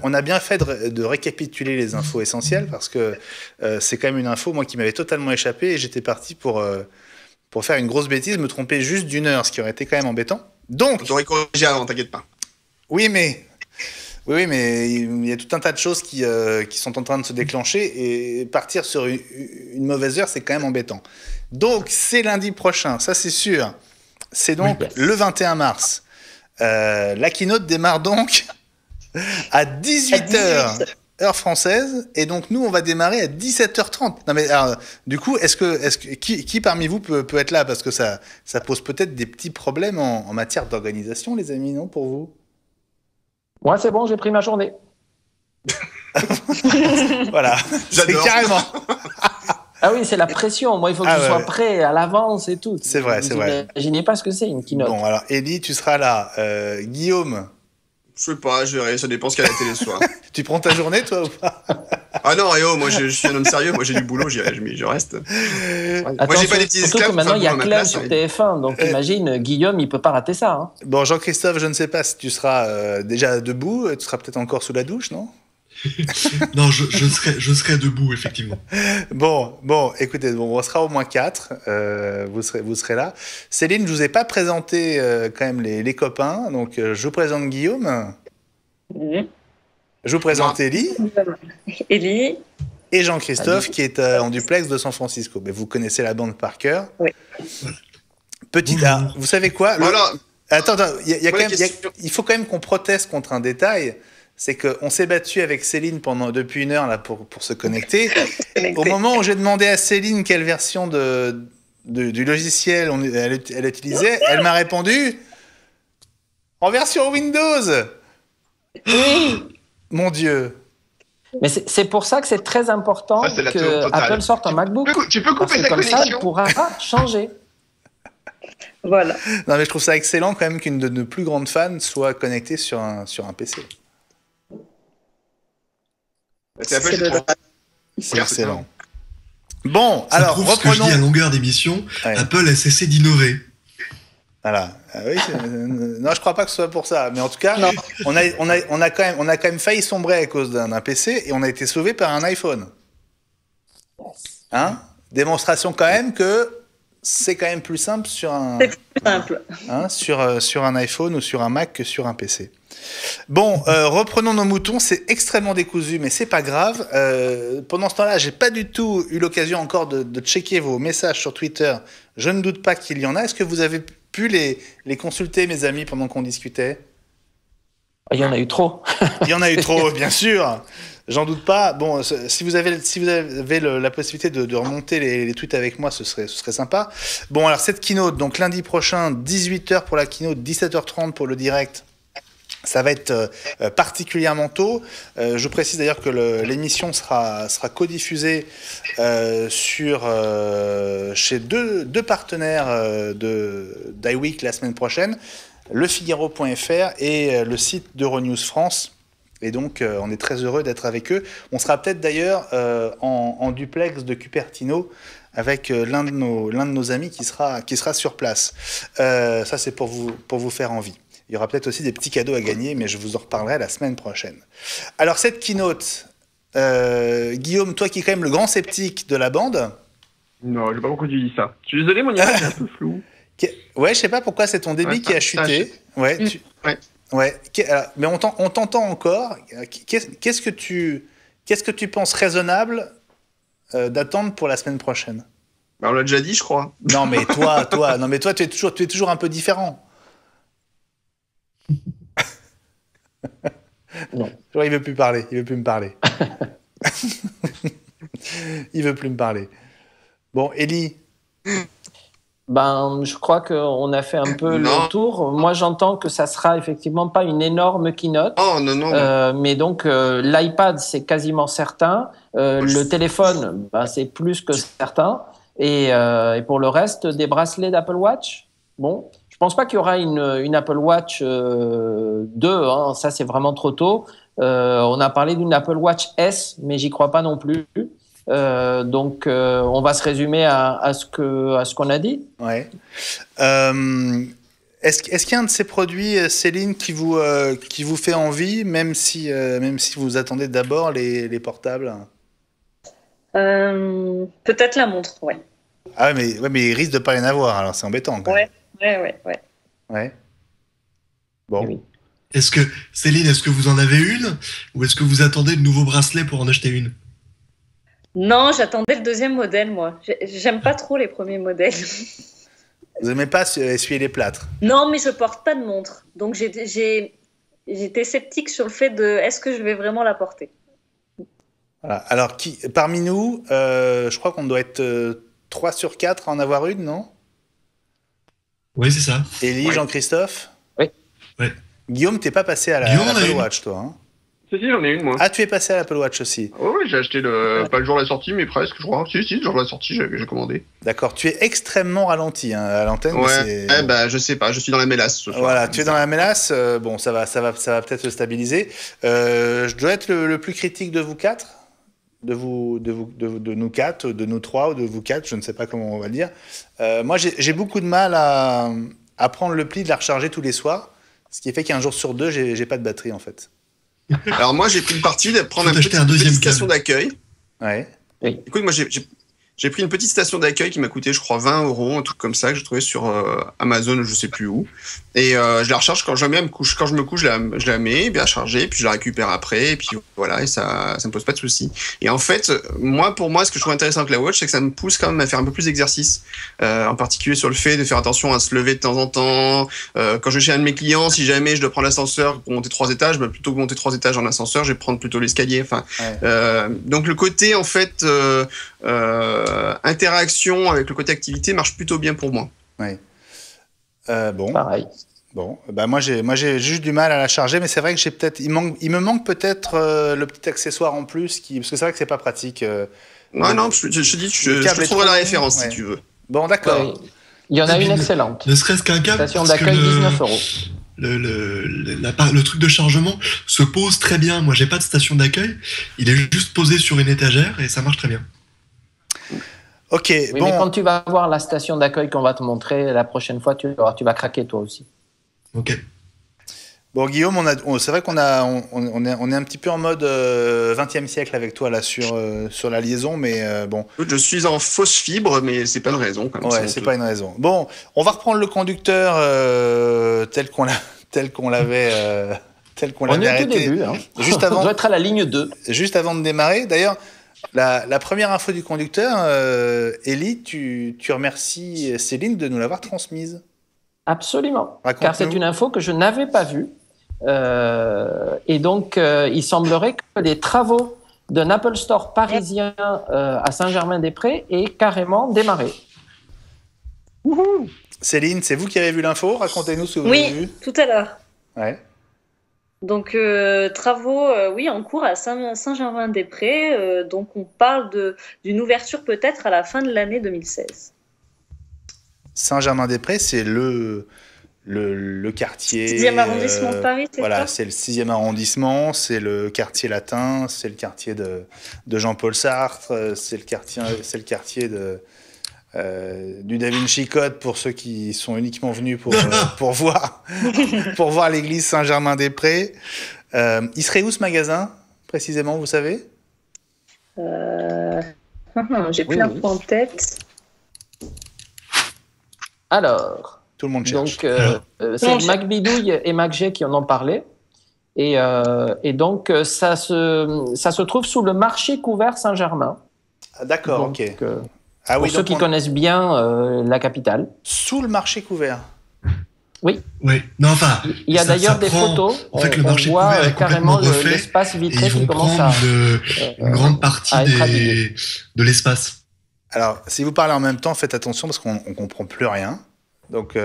A: on a bien fait de récapituler les infos essentielles parce que c'est quand même une info moi qui m'avait totalement échappé et j'étais parti pour faire une grosse bêtise, me tromper juste d'une heure, ce qui aurait été quand même embêtant. Donc.
D: On t'aurait corrigé avant, t'inquiète pas.
A: Oui, mais il y a tout un tas de choses qui sont en train de se déclencher et partir sur une mauvaise heure, c'est quand même embêtant. Donc, c'est lundi prochain, ça c'est sûr. C'est donc le 21 mars. La keynote démarre donc à 18h, heure française, et donc nous, on va démarrer à 17h30. Non mais alors, du coup, qui parmi vous peut être là? Parce que ça pose peut-être des petits problèmes en matière d'organisation, les amis, non, pour vous?
C: Moi, c'est bon, j'ai pris ma journée.
A: Voilà, c'est carrément.
C: Ah oui, c'est la pression. Moi, il faut que je sois prêt à l'avance et tout.
A: C'est vrai, c'est vrai.
C: Vous n'imaginez pas ce que c'est, une keynote.
A: Bon, alors, Ellie, tu seras là. Guillaume?
D: Je sais pas, je verrai, ça dépend ce qu'il y a à la télé ce soir.
A: Tu prends ta journée, toi, ou pas?
D: Ah non, moi je suis un homme sérieux, moi j'ai du boulot, je reste.
C: Attends,
D: moi j'ai pas des petits esclaves.
C: Surtout que maintenant il y a Clem
D: place,
C: sur TF1, donc imagine, Guillaume, il peut pas rater ça. Hein.
A: Bon, Jean-Christophe, je ne sais pas si tu seras déjà debout, tu seras peut-être encore sous la douche, non?
B: Non, je serai debout, effectivement.
A: Bon, écoutez, on sera au moins 4, vous serez là. Céline, je vous ai pas présenté quand même les copains, donc je vous présente Guillaume.
E: Oui.
A: Je vous présente Ellie.
E: Ellie.
A: Et Jean-Christophe qui est en duplex de San Francisco. Mais vous connaissez la bande par cœur.
E: Oui.
A: Vous savez quoi?
D: Voilà.
A: Attends, il faut quand même qu'on proteste contre un détail. C'est qu'on s'est battu avec Céline depuis 1 heure là, pour se connecter. Au moment où j'ai demandé à Céline quelle version du logiciel elle utilisait, elle m'a répondu en version Windows.
E: Oui.
A: Mon Dieu.
C: Mais c'est pour ça que c'est très important que Apple sorte un MacBook.
D: Tu peux couper ta
C: comme
D: connexion.
C: ça, il pourra changer.
E: Voilà.
A: Non, mais je trouve ça excellent quand même qu'une de nos plus grandes fans soit connectée sur un PC. C'est excellent. Bon, alors reprenons.
B: Ce que je dis à longueur d'émission, Apple a cessé d'innover.
A: Voilà. Oui, non, je crois pas que ce soit pour ça, mais en tout cas, on a quand même failli sombrer à cause d'un PC et on a été sauvé par un iPhone. Hein? Démonstration quand même que c'est quand même plus simple sur un.
E: C'est plus simple.
A: Hein, sur un iPhone ou sur un Mac que sur un PC. Bon, reprenons nos moutons. C'est extrêmement décousu, mais c'est pas grave. Pendant ce temps-là, j'ai pas du tout eu l'occasion encore de checker vos messages sur Twitter. Je ne doute pas qu'il y en a. Est-ce que vous avez pu les consulter, mes amis, pendant qu'on discutait?
C: Il y en a eu trop.
A: Il y en a eu trop, bien sûr. J'en doute pas. Bon, si vous avez la possibilité de remonter les tweets avec moi, ce serait sympa. Bon, alors cette keynote, donc lundi prochain, 18h pour la keynote, 17h30 pour le direct. Ça va être particulièrement tôt. Je précise d'ailleurs que l'émission sera codiffusée chez deux partenaires d'iWeek la semaine prochaine, lefigaro.fr et le site d'Euronews France. Et donc, on est très heureux d'être avec eux. On sera peut-être d'ailleurs en duplex de Cupertino avec l'un de nos amis qui sera sur place. Ça, c'est pour vous faire envie. Il y aura peut-être aussi des petits cadeaux à gagner, mais je vous en reparlerai la semaine prochaine. Alors, cette keynote, Guillaume, toi qui es quand même le grand sceptique de la bande.
G: Non, je sais pas pourquoi tu dis ça. Je suis désolé, mon image est un peu floue.
A: Ouais, je sais pas pourquoi c'est ton débit qui a chuté. Ouais. Alors, mais on t'entend encore. Qu'est-ce que tu penses raisonnable d'attendre pour la semaine prochaine?
D: On l'a déjà dit, je crois.
A: Non, mais toi, tu es toujours un peu différent.
C: Non.
A: Il veut plus parler. Il veut plus me parler. Il veut plus me parler. Bon, Ellie.
C: Je crois qu'on a fait un peu le tour. Moi, j'entends que ça sera effectivement pas une énorme keynote.
D: Oh, non.
C: Mais donc, l'iPad, c'est quasiment certain. Le téléphone, c'est plus que certain. Et pour le reste, des bracelets d'Apple Watch. Bon, je pense pas qu'il y aura une Apple Watch 2. Hein, ça, c'est vraiment trop tôt. On a parlé d'une Apple Watch S, mais j'y crois pas non plus. Donc, on va se résumer à ce qu'on a dit.
A: Ouais. Est-ce qu'il y a un de ces produits, Céline, qui vous fait envie, même si vous attendez d'abord les portables?
E: Peut-être la montre, ouais.
A: Ah mais il risque de pas y en avoir, alors c'est embêtant quand même. Ouais. Bon.
C: Oui.
B: Céline, est-ce que vous en avez une, ou est-ce que vous attendez de nouveaux bracelets pour en acheter une?
E: Non, j'attendais le deuxième modèle, moi. J'aime pas trop les premiers modèles.
A: Vous n'aimez pas essuyer les plâtres?
E: Non, mais je porte pas de montre. Donc, j'ai j'étais sceptique sur le fait de est-ce que je vais vraiment la porter.
A: Voilà. Alors, parmi nous, je crois qu'on doit être 3 sur 4 à en avoir une, non?
B: Oui, c'est ça.
A: Élie, Jean-Christophe?
C: Oui.
B: Ouais.
A: Guillaume, t'es pas passé à l'Apple Watch, toi, hein?
G: Si, j'en ai une, moi.
A: Ah, tu es passé à l'Apple Watch aussi.
G: Oh, oui, j'ai acheté pas le jour de la sortie, mais presque, je crois. Si, le jour de la sortie, j'ai commandé.
A: D'accord, tu es extrêmement ralenti à l'antenne.
D: Ouais, je sais pas, je suis dans la mélasse ce soir.
A: Voilà, tu es dans la mélasse. Bon, ça va peut-être se stabiliser. Je dois être le plus critique de vous quatre, de nous quatre, de nous trois ou de vous quatre, je ne sais pas comment on va le dire. Moi, j'ai beaucoup de mal à prendre le pli de la recharger tous les soirs, ce qui fait qu'un jour sur deux, j'ai pas de batterie en fait.
D: Alors moi, j'ai pris le parti de prendre une petite station d'accueil.
A: Ouais.
C: Oui.
D: Écoute, moi, j'ai pris une petite station d'accueil qui m'a coûté, je crois, 20 €, un truc comme ça, que j'ai trouvé sur Amazon, je sais plus où. Et je la recharge quand je me couche. Quand je me couche, je la mets bien chargée, puis je la récupère après, et puis voilà, et ça me pose pas de soucis. Et en fait, pour moi, ce que je trouve intéressant avec la Watch, c'est que ça me pousse quand même à faire un peu plus d'exercice, en particulier sur le fait de faire attention à se lever de temps en temps. Quand je vais chez un de mes clients, si jamais je dois prendre l'ascenseur pour monter 3 étages, plutôt que monter 3 étages en ascenseur, je vais prendre plutôt l'escalier. Enfin, ouais. Donc le côté en fait interaction avec le côté activité marche plutôt bien pour moi.
A: Oui. Bon.
C: Pareil.
A: Bon, moi j'ai juste du mal à la charger, mais c'est vrai que il me manque peut-être le petit accessoire en plus parce que c'est vrai que c'est pas pratique.
D: Non, je trouverai la référence si tu veux.
A: Bon, d'accord.
C: Ouais. Il y en a une excellente.
B: Ne serait-ce qu'un câble.
C: Station d'accueil, 19 €.
B: Le truc de chargement se pose très bien. Moi, j'ai pas de station d'accueil. Il est juste posé sur une étagère et ça marche très bien.
A: Ok,
C: oui,
A: bon.
C: Mais quand tu vas voir la station d'accueil qu'on va te montrer la prochaine fois, tu vas craquer toi aussi.
B: Ok.
A: Bon, Guillaume, c'est vrai qu'on est un petit peu en mode 20e siècle avec toi là sur la liaison, mais bon.
D: Je suis en fausse fibre, mais c'est pas une raison. Quand même,
A: ouais, c'est pas une raison. Bon, on va reprendre le conducteur tel qu'on l'avait arrêté.
C: Au début, hein.
A: Juste avant.
C: On doit être à la ligne 2.
A: Juste avant de démarrer. D'ailleurs, la première info du conducteur, Élie, tu remercies Céline de nous l'avoir transmise.
C: Absolument. Car c'est une info que je n'avais pas vue. Et donc, il semblerait que les travaux d'un Apple Store parisien à Saint-Germain-des-Prés aient carrément démarré.
E: Wouhou.
A: Céline, c'est vous qui avez vu l'info? Racontez-nous ce que vous avez vu.
E: Oui, tout à l'heure.
A: Ouais.
E: Donc, travaux en cours à Saint-Germain-des-Prés. Donc, on parle d'une ouverture peut-être à la fin de l'année 2016.
A: Saint-Germain-des-Prés, c'est le quartier...
E: 6e arrondissement de Paris, c'est
A: voilà,
E: ça?
A: c'est le 6e arrondissement, c'est le quartier latin, c'est le quartier de Jean-Paul Sartre, c'est le quartier du Da Vinci Code pour ceux qui sont uniquement venus pour voir l'église Saint-Germain-des-Prés. Il serait où ce magasin, précisément, vous savez?
E: J'ai plus l'info en tête.
C: Alors,
A: tout le monde cherche.
C: Donc, c'est Mac Bidouille et Mac G qui en ont parlé. Et donc, ça se trouve sous le marché couvert Saint-Germain.
A: Ah, d'accord, donc, ok.
C: Pour ceux qui connaissent bien la capitale.
A: Sous le marché couvert.
C: Oui.
B: Oui. Non, enfin.
C: Il y a d'ailleurs des photos.
B: En fait, le
C: on
B: marché
C: voit
B: couvert est
C: carrément
B: refait,
C: l'espace vitré
B: et ils vont
C: qui commence
B: prendre une grande partie de l'espace.
A: Alors, si vous parlez en même temps, faites attention parce qu'on ne comprend plus rien. Donc,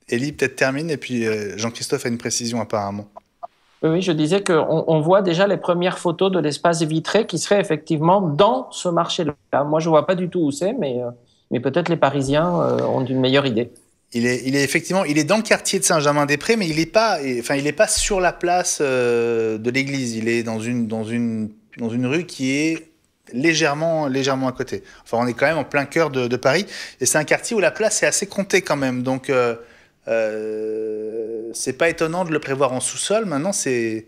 A: Élie peut-être termine et puis Jean-Christophe a une précision apparemment.
C: Oui, je disais qu'on voit déjà les premières photos de l'espace vitré qui serait effectivement dans ce marché-là. Moi, je ne vois pas du tout où c'est, mais peut-être les Parisiens ont une meilleure idée.
A: Il est effectivement, il est dans le quartier de Saint-Germain-des-Prés, mais il n'est pas sur la place de l'église. Il est dans une rue qui est légèrement à côté. Enfin, on est quand même en plein cœur de Paris, et c'est un quartier où la place est assez comptée quand même. Donc, c'est pas étonnant de le prévoir en sous-sol. Maintenant, c'est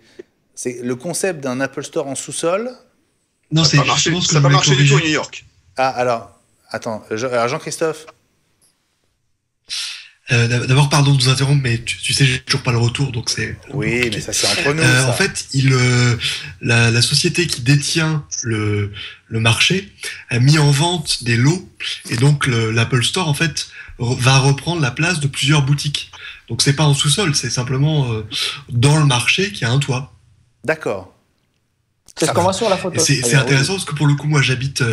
A: le concept d'un Apple Store en sous-sol.
B: Non,
D: ça n'a pas marché du tout à New York.
A: Ah, alors, attends, alors Jean-Christophe.
B: D'abord, pardon de vous interrompre, mais tu sais, j'ai toujours pas le retour, donc c'est...
A: Oui, mais ça c'est entre nous, ça.
B: En fait, la société qui détient le marché a mis en vente des lots, et donc l'Apple Store, en fait, va reprendre la place de plusieurs boutiques. Donc c'est pas en sous-sol, c'est simplement dans le marché qu'il y a un toit.
A: D'accord.
C: C'est ce qu'on voit sur la photo.
B: C'est intéressant parce que pour le coup, moi j'habite...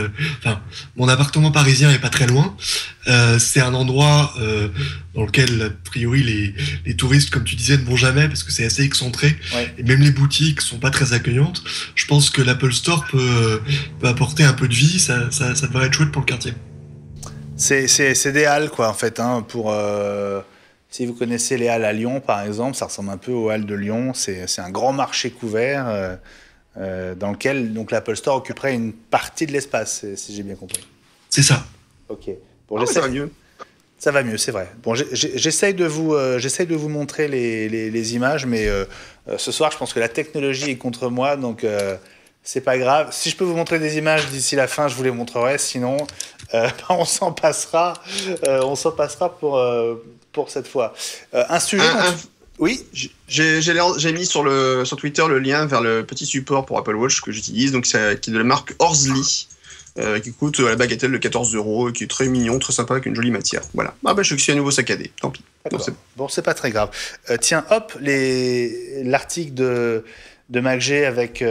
B: mon appartement parisien est pas très loin. C'est un endroit dans lequel, a priori, les touristes, comme tu disais, ne vont jamais parce que c'est assez excentré.
A: Ouais.
B: Et même les boutiques sont pas très accueillantes. Je pense que l'Apple Store peut apporter un peu de vie. Ça devrait être chouette pour le quartier.
A: C'est des halles, quoi, en fait. Hein, si vous connaissez les halles à Lyon, par exemple, ça ressemble un peu aux halles de Lyon. C'est un grand marché couvert dans lequel donc, l'Apple Store occuperait une partie de l'espace, si j'ai bien compris.
B: C'est ça.
A: Ok. Bon, ça va mieux. Ça va mieux, c'est vrai. Bon, j'essaye de vous montrer les images, mais ce soir, je pense que la technologie est contre moi, donc c'est pas grave. Si je peux vous montrer des images d'ici la fin, je vous les montrerai. Sinon, on s'en passera. Pour cette fois. Un sujet. Oui.
D: J'ai mis sur Twitter le lien vers le petit support pour Apple Watch que j'utilise, donc qui est de la marque Horsley. Qui coûte à la bagatelle de 14 €, et qui est très mignon, très sympa, avec une jolie matière. Voilà. Je suis à nouveau saccadé, tant pis.
A: Bon, c'est pas très grave. Tiens, hop, l'article de MacG avec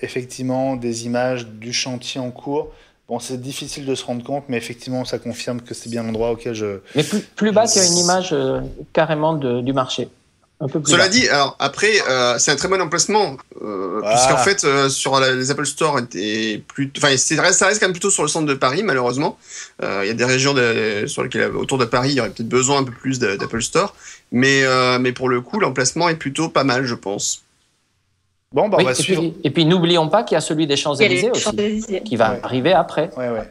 A: effectivement des images du chantier en cours. Bon, c'est difficile de se rendre compte, mais effectivement, ça confirme que c'est bien l'endroit auquel je...
C: Mais plus bas, il y a une image carrément du marché.
D: Cela dit, alors après, c'est un très bon emplacement, puisqu'en fait, sur les Apple Store, ça reste quand même plutôt sur le centre de Paris, malheureusement. Il y a des régions sur lesquelles, autour de Paris, il y aurait peut-être besoin un peu plus d'Apple Store, mais pour le coup, l'emplacement est plutôt pas mal, je pense.
A: Bon, on va suivre.
C: Et puis, n'oublions pas qu'il y a celui des Champs-Élysées aussi, qui va arriver après.
A: Ouais.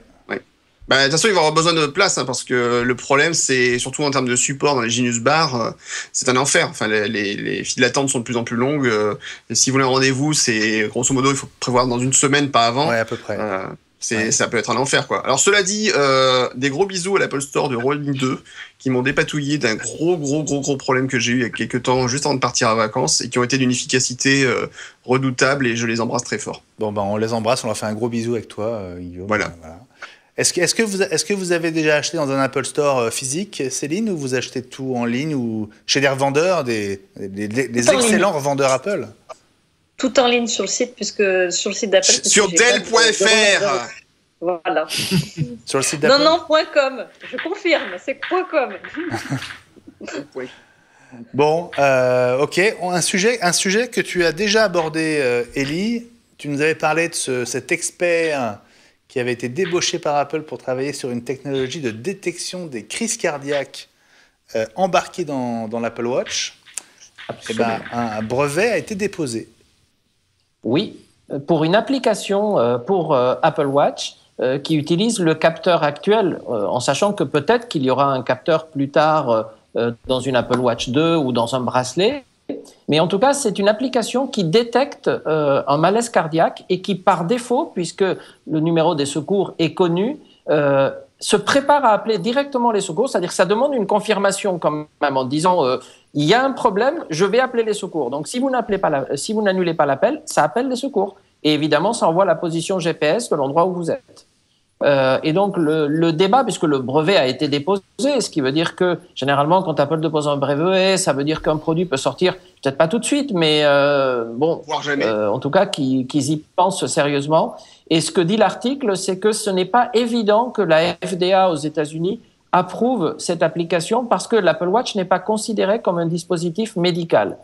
D: De toute façon, il va y avoir besoin de place, hein, parce que le problème, c'est surtout en termes de support dans les Genius Bar, c'est un enfer. Enfin, les files d'attente sont de plus en plus longues. Et si vous voulez un rendez-vous, c'est grosso modo, il faut prévoir dans une semaine, pas avant.
A: Ouais, à peu près.
D: Ça peut être un enfer, quoi. Alors, cela dit, des gros bisous à l'Apple Store de Rolling 2 qui m'ont dépatouillé d'un gros problème que j'ai eu il y a quelques temps, juste avant de partir en vacances, et qui ont été d'une efficacité redoutable, et je les embrasse très fort.
A: Bon, on les embrasse, on leur fait un gros bisou avec toi, Guillaume.
D: Voilà.
A: Est-ce que vous avez déjà acheté dans un Apple Store physique, Céline, ou vous achetez tout en ligne ou chez des revendeurs, des excellents revendeurs Apple?
E: Tout en ligne sur le site, puisque sur le site d'Apple...
D: Sur Dell.fr.
E: Voilà.
A: Sur le site d'Apple?
E: Non, .com. Je confirme, c'est .com.
A: Bon, ok. Un sujet que tu as déjà abordé, Ellie. Tu nous avais parlé de cet expert qui avait été débauché par Apple pour travailler sur une technologie de détection des crises cardiaques embarquée dans l'Apple Watch. Un brevet a été déposé.
C: Oui, pour une application pour Apple Watch qui utilise le capteur actuel, en sachant que peut-être qu'il y aura un capteur plus tard dans une Apple Watch 2 ou dans un bracelet. Mais en tout cas, c'est une application qui détecte un malaise cardiaque et qui, par défaut, puisque le numéro des secours est connu, se prépare à appeler directement les secours. C'est-à-dire que ça demande une confirmation quand même en disant il y a un problème, je vais appeler les secours. Donc, si vous n'annulez pas l'appel, ça appelle les secours. Et évidemment, ça envoie la position GPS de l'endroit où vous êtes. Et donc, le débat, puisque le brevet a été déposé, ce qui veut dire que, généralement, quand Apple dépose un brevet, ça veut dire qu'un produit peut sortir, peut-être pas tout de suite, mais
D: voire jamais.
C: En tout cas, qu'ils y pensent sérieusement. Et ce que dit l'article, c'est que ce n'est pas évident que la FDA aux États-Unis approuve cette application parce que l'Apple Watch n'est pas considéré comme un dispositif médical.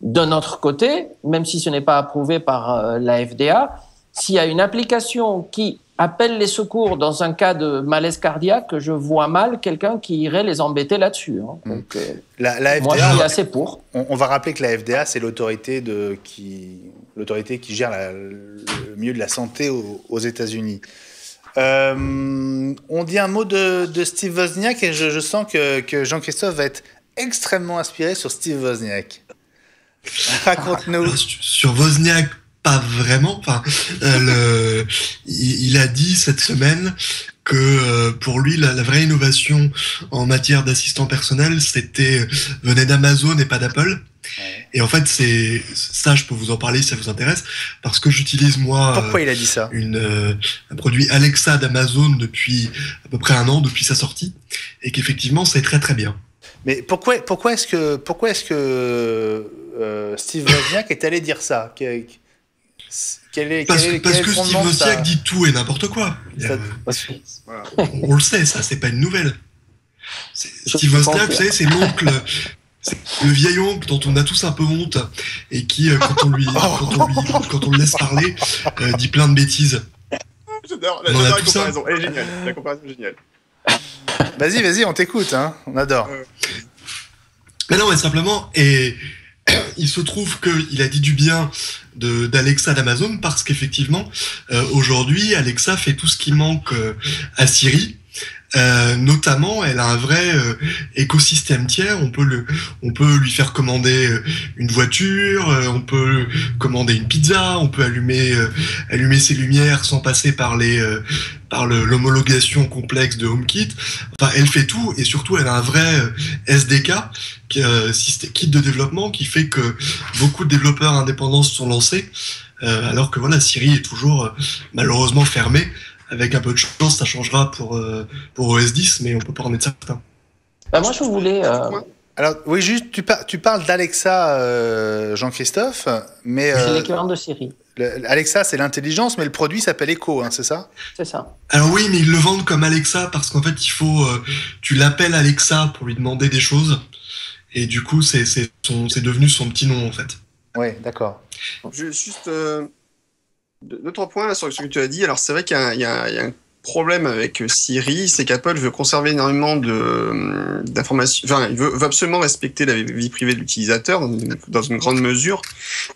C: D'un autre côté, même si ce n'est pas approuvé par la FDA, s'il y a une application qui appelle les secours dans un cas de malaise cardiaque, je vois mal quelqu'un qui irait les embêter là-dessus. Hein. Donc,
A: la FDA,
C: moi, je suis assez pour.
A: On va rappeler que la FDA, c'est l'autorité qui gère le milieu de la santé aux États-Unis. On dit un mot de Steve Wozniak et je sens que Jean-Christophe va être extrêmement inspiré sur Steve Wozniak. Raconte-nous.
B: Sur Wozniak, pas vraiment. Enfin, il a dit cette semaine que pour lui, la vraie innovation en matière d'assistant personnel, venait d'Amazon et pas d'Apple. Et en fait, c'est ça, je peux vous en parler si ça vous intéresse, parce que j'utilise moi.
A: Pourquoi il a dit ça ?
B: Un produit Alexa d'Amazon depuis à peu près 1 an, depuis sa sortie, et qu'effectivement, c'est très très bien.
A: Mais pourquoi est-ce que Steve Wozniak est allé dire ça ?
B: Parce que Steve Wozniak dit tout et n'importe quoi. Voilà. On le sait, ça, c'est pas une nouvelle. Steve Wozniak, vous savez, c'est l'oncle. C'est le vieil oncle dont on a tous un peu honte et qui, quand on le laisse parler, dit plein de bêtises.
D: J'adore la comparaison. Elle est géniale. La comparaison est géniale.
A: Vas-y, on t'écoute, hein. On adore.
B: Mais non, mais simplement, et il se trouve qu'il a dit du bien d'Alexa d'Amazon parce qu'effectivement, aujourd'hui, Alexa fait tout ce qui manque à Siri. Notamment, elle a un vrai écosystème tiers. On peut lui faire commander une voiture, on peut commander une pizza, on peut allumer ses lumières sans passer par l'homologation complexe de HomeKit. Enfin, elle fait tout et surtout, elle a un vrai SDK, kit de développement, qui fait que beaucoup de développeurs indépendants se sont lancés, alors que voilà, Siri est toujours malheureusement fermée. Avec un peu de chance, ça changera pour OS 10, mais on peut pas en être certain.
C: Moi, je voulais...
A: Alors, oui, juste, tu parles d'Alexa, Jean-Christophe, mais...
C: c'est l'équivalent de Siri.
A: Alexa, c'est l'intelligence, mais le produit s'appelle Echo, hein, c'est ça ?
C: C'est ça.
B: Alors oui, mais ils le vendent comme Alexa parce qu'en fait, tu l'appelles Alexa pour lui demander des choses, et du coup, c'est devenu son petit nom, en fait.
A: Oui, d'accord.
D: Juste... 2-3 points là, sur ce que tu as dit. Alors, c'est vrai qu'il y a un problème avec Siri, c'est qu'Apple veut conserver énormément d'informations. Enfin, il veut absolument respecter la vie privée de l'utilisateur dans une grande mesure.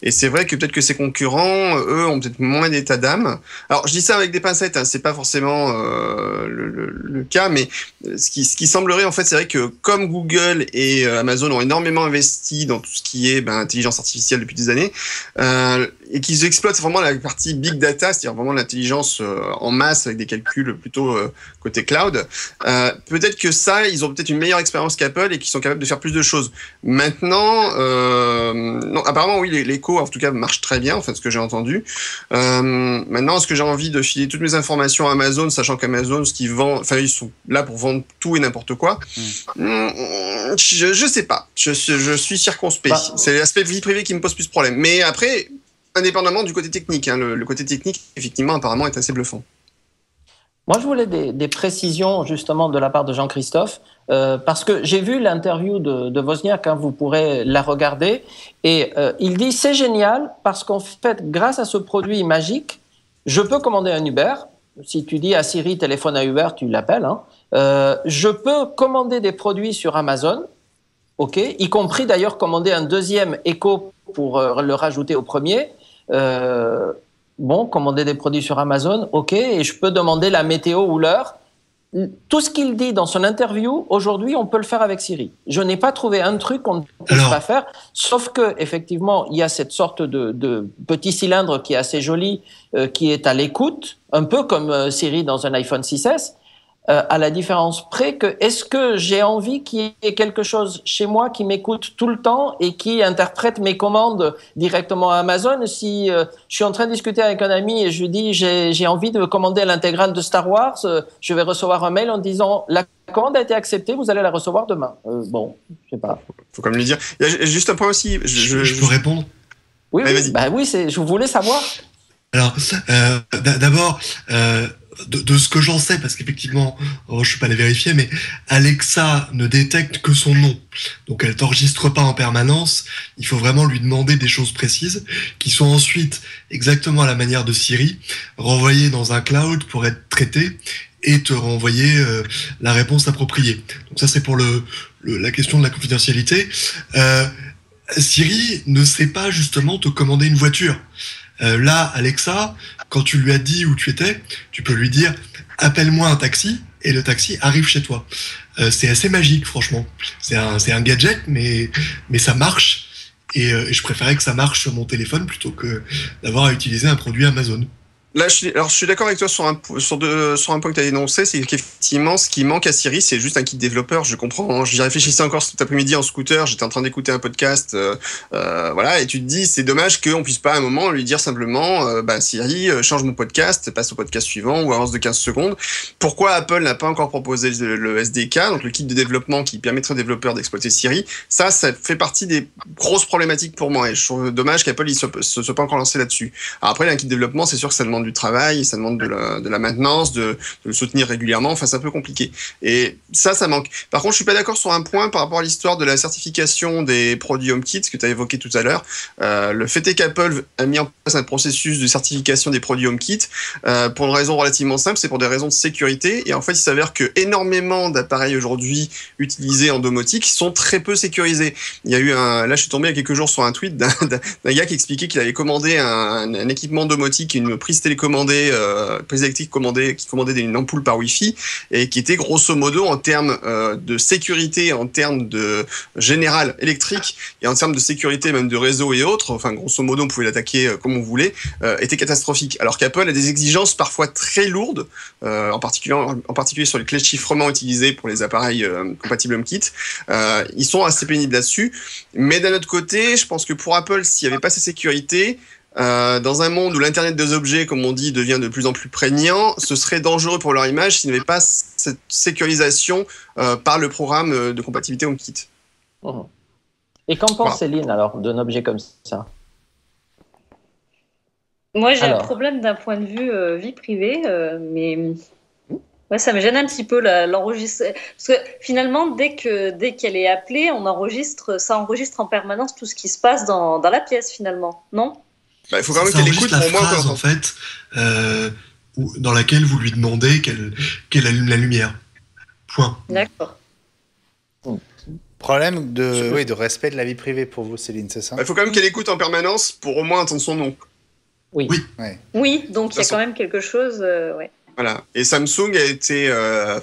D: Et c'est vrai que peut-être que ses concurrents, eux, ont peut-être moins d'état d'âme. Alors, je dis ça avec des pincettes, hein, c'est pas forcément le cas, mais ce qui semblerait, en fait, c'est vrai que comme Google et Amazon ont énormément investi dans tout ce qui est intelligence artificielle depuis des années, et qu'ils exploitent vraiment la partie big data, c'est-à-dire vraiment l'intelligence en masse avec des calculs plutôt côté cloud. Peut-être que ça, ils ont peut-être une meilleure expérience qu'Apple et qu'ils sont capables de faire plus de choses. Maintenant, non, apparemment oui, l'Echo en tout cas marche très bien, enfin ce que j'ai entendu. Maintenant, est-ce que j'ai envie de filer toutes mes informations à Amazon, sachant qu'Amazon, ce qu'ils vendent, enfin ils sont là pour vendre tout et n'importe quoi. Je sais pas. Je suis circonspect. C'est l'aspect vie privée qui me pose plus de problème. Mais après, indépendamment du côté technique, hein, le côté technique, effectivement, apparemment, est assez bluffant.
C: Moi, je voulais des précisions, justement, de la part de Jean-Christophe, parce que j'ai vu l'interview de Wozniak, hein, vous pourrez la regarder, et il dit « C'est génial, parce qu'en fait, grâce à ce produit magique, je peux commander un Uber. Si tu dis à Siri, téléphone à Uber, tu l'appelles. Hein. Je peux commander des produits sur Amazon, ok, y compris d'ailleurs commander un deuxième Echo pour le rajouter au premier. Commander des produits sur Amazon, ok, et je peux demander la météo ou l'heure. Tout ce qu'il dit dans son interview, aujourd'hui, on peut le faire avec Siri. Je n'ai pas trouvé un truc qu'on ne puisse pas faire, sauf que effectivement, il y a cette sorte de petit cylindre qui est assez joli, qui est à l'écoute, un peu comme Siri dans un iPhone 6S, à la différence près que est-ce que j'ai envie qu'il y ait quelque chose chez moi qui m'écoute tout le temps et qui interprète mes commandes directement à Amazon. Si je suis en train de discuter avec un ami et je lui dis j'ai envie de commander l'intégrale de Star Wars, je vais recevoir un mail en disant la commande a été acceptée, vous allez la recevoir demain. Je sais pas.
D: Faut comme lui dire. Il y a juste un point aussi.
B: Je peux répondre?
C: Oui, oui, je voulais savoir.
B: Alors, d'abord, de ce que j'en sais, parce qu'effectivement, je suis pas allé vérifier, mais Alexa ne détecte que son nom. Donc elle t'enregistre pas en permanence. Il faut vraiment lui demander des choses précises, qui sont ensuite, exactement à la manière de Siri, renvoyées dans un cloud pour être traitées et te renvoyer la réponse appropriée. Donc ça, c'est pour la question de la confidentialité. Siri ne sait pas justement te commander une voiture. Là, Alexa, quand tu lui as dit où tu étais, tu peux lui dire « appelle-moi un taxi » et le taxi arrive chez toi. C'est assez magique, franchement. C'est un gadget, mais ça marche. Et je préférais que ça marche sur mon téléphone plutôt que d'avoir à utiliser un produit Amazon.
D: Là, je suis d'accord avec toi sur un point que tu as énoncé, c'est qu'effectivement, ce qui manque à Siri, c'est juste un kit développeur. Je comprends. J'y réfléchissais encore cet après-midi en scooter. J'étais en train d'écouter un podcast, voilà, et tu te dis, c'est dommage qu'on puisse pas à un moment lui dire simplement, Siri, change mon podcast, passe au podcast suivant ou avance de 15 secondes. Pourquoi Apple n'a pas encore proposé le SDK, donc le kit de développement qui permettrait aux développeurs d'exploiter Siri? Ça fait partie des grosses problématiques pour moi, et je trouve dommage qu'Apple se soit pas encore lancé là-dessus. Alors après, un kit de développement, c'est sûr que ça demande du travail, ça demande de la maintenance, de le soutenir régulièrement. Enfin, c'est un peu compliqué. Et ça manque. Par contre, je suis pas d'accord sur un point par rapport à l'histoire de la certification des produits HomeKit, que tu as évoqué tout à l'heure. Le fait est qu'Apple a mis en place un processus de certification des produits HomeKit pour une raison relativement simple, c'est pour des raisons de sécurité. Et en fait, il s'avère que énormément d'appareils aujourd'hui utilisés en domotique sont très peu sécurisés. Il y a eu là, je suis tombé il y a quelques jours sur un tweet d'un gars qui expliquait qu'il avait commandé un équipement domotique, une prise télécommandée, prise électrique qui commandait une ampoule par Wi-Fi, et qui était grosso modo en termes de sécurité, en termes de général électrique et en termes de sécurité même de réseau et autres, enfin grosso modo on pouvait l'attaquer comme on voulait, était catastrophique. Alors qu'Apple a des exigences parfois très lourdes, en particulier sur les clés de chiffrement utilisées pour les appareils compatibles HomeKit. Ils sont assez pénibles là-dessus, mais d'un autre côté, je pense que pour Apple, s'il n'y avait pas ces sécurités, dans un monde où l'internet des objets, comme on dit, devient de plus en plus prégnant, ce serait dangereux pour leur image s'il n'y avait pas cette sécurisation par le programme de compatibilité HomeKit.
C: Et qu'en pense Céline alors d'un objet comme ça?
E: Moi, j'ai un problème d'un point de vue vie privée, mais ouais, ça me gêne un petit peu l'enregistrer. Parce que finalement, dès qu'elle est appelée, ça enregistre en permanence tout ce qui se passe dans la pièce finalement, non?
B: Il faut quand même qu'elle écoute la phrase, en fait, dans laquelle vous lui demandez qu'elle allume la lumière. Point.
E: D'accord.
A: Problème de respect de la vie privée pour vous, Céline, c'est ça?
D: Il faut quand même qu'elle écoute en permanence pour au moins entendre son nom.
C: Oui.
E: Oui, donc il y a quand même quelque chose. Ouais.
D: Voilà. Et Samsung a été,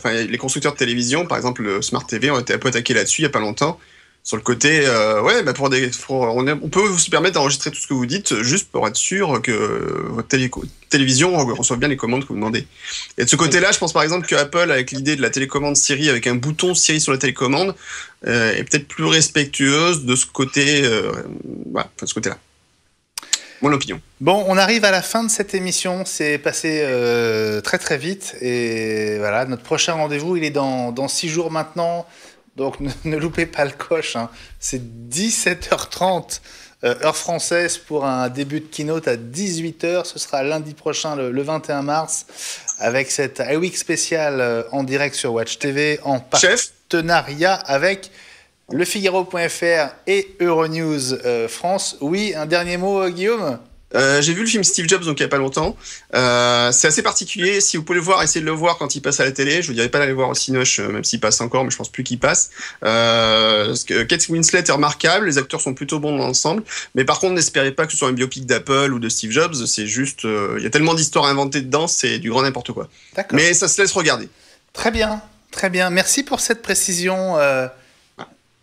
D: les constructeurs de télévision, par exemple le Smart TV, ont été un peu attaqués là-dessus il y a pas longtemps. Sur le côté, on peut se permettre d'enregistrer tout ce que vous dites juste pour être sûr que votre télévision reçoit bien les commandes que vous demandez. Et de ce côté-là, je pense par exemple que Apple, avec l'idée de la télécommande Siri, avec un bouton Siri sur la télécommande, est peut-être plus respectueuse de ce côté, de ce côté-là. Mon opinion.
A: Bon, on arrive à la fin de cette émission. C'est passé très très vite. Et voilà, notre prochain rendez-vous, il est dans 6 jours maintenant. Donc ne loupez pas le coche. Hein. C'est 17h30 heure française pour un début de keynote à 18h. Ce sera lundi prochain, le 21 mars, avec cette iWeek spéciale en direct sur Watch TV en partenariat avec LeFigaro.fr et Euronews France. Oui, un dernier mot, Guillaume ?
D: J'ai vu le film Steve Jobs donc il n'y a pas longtemps. C'est assez particulier. Si vous pouvez le voir, essayez de le voir quand il passe à la télé. Je vous dirais pas d'aller voir au Cinoche, même s'il passe encore, mais je pense plus qu'il passe. Parce que Kate Winslet est remarquable, les acteurs sont plutôt bons dans l'ensemble. Mais par contre, n'espérez pas que ce soit un biopic d'Apple ou de Steve Jobs. C'est juste, il y a tellement d'histoires inventées dedans, c'est du grand n'importe quoi. D'accord. Mais ça se laisse regarder.
A: Très bien, très bien. Merci pour cette précision.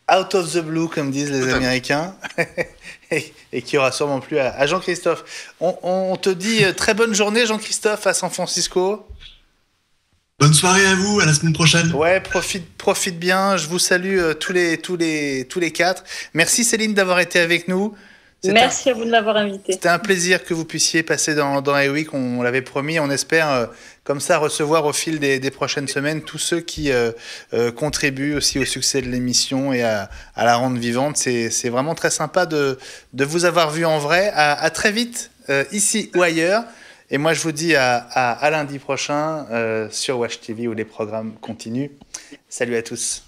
A: Out of the blue, comme disent les Américains, et qui aura sûrement plu à Jean-Christophe. On te dit très bonne journée, Jean-Christophe, à San Francisco.
B: Bonne soirée à vous, à la semaine prochaine.
A: Ouais, profite bien. Je vous salue tous les 4. Merci Céline d'avoir été avec nous.
E: Merci à vous de m'avoir invité.
A: C'était un plaisir que vous puissiez passer dans iWeek, on l'avait promis. On espère comme ça recevoir au fil des prochaines semaines tous ceux qui contribuent aussi au succès de l'émission et à la rendre vivante. C'est vraiment très sympa de vous avoir vu en vrai. À très vite, ici ou ailleurs. Et moi, je vous dis à lundi prochain sur Watch TV où les programmes continuent. Salut à tous.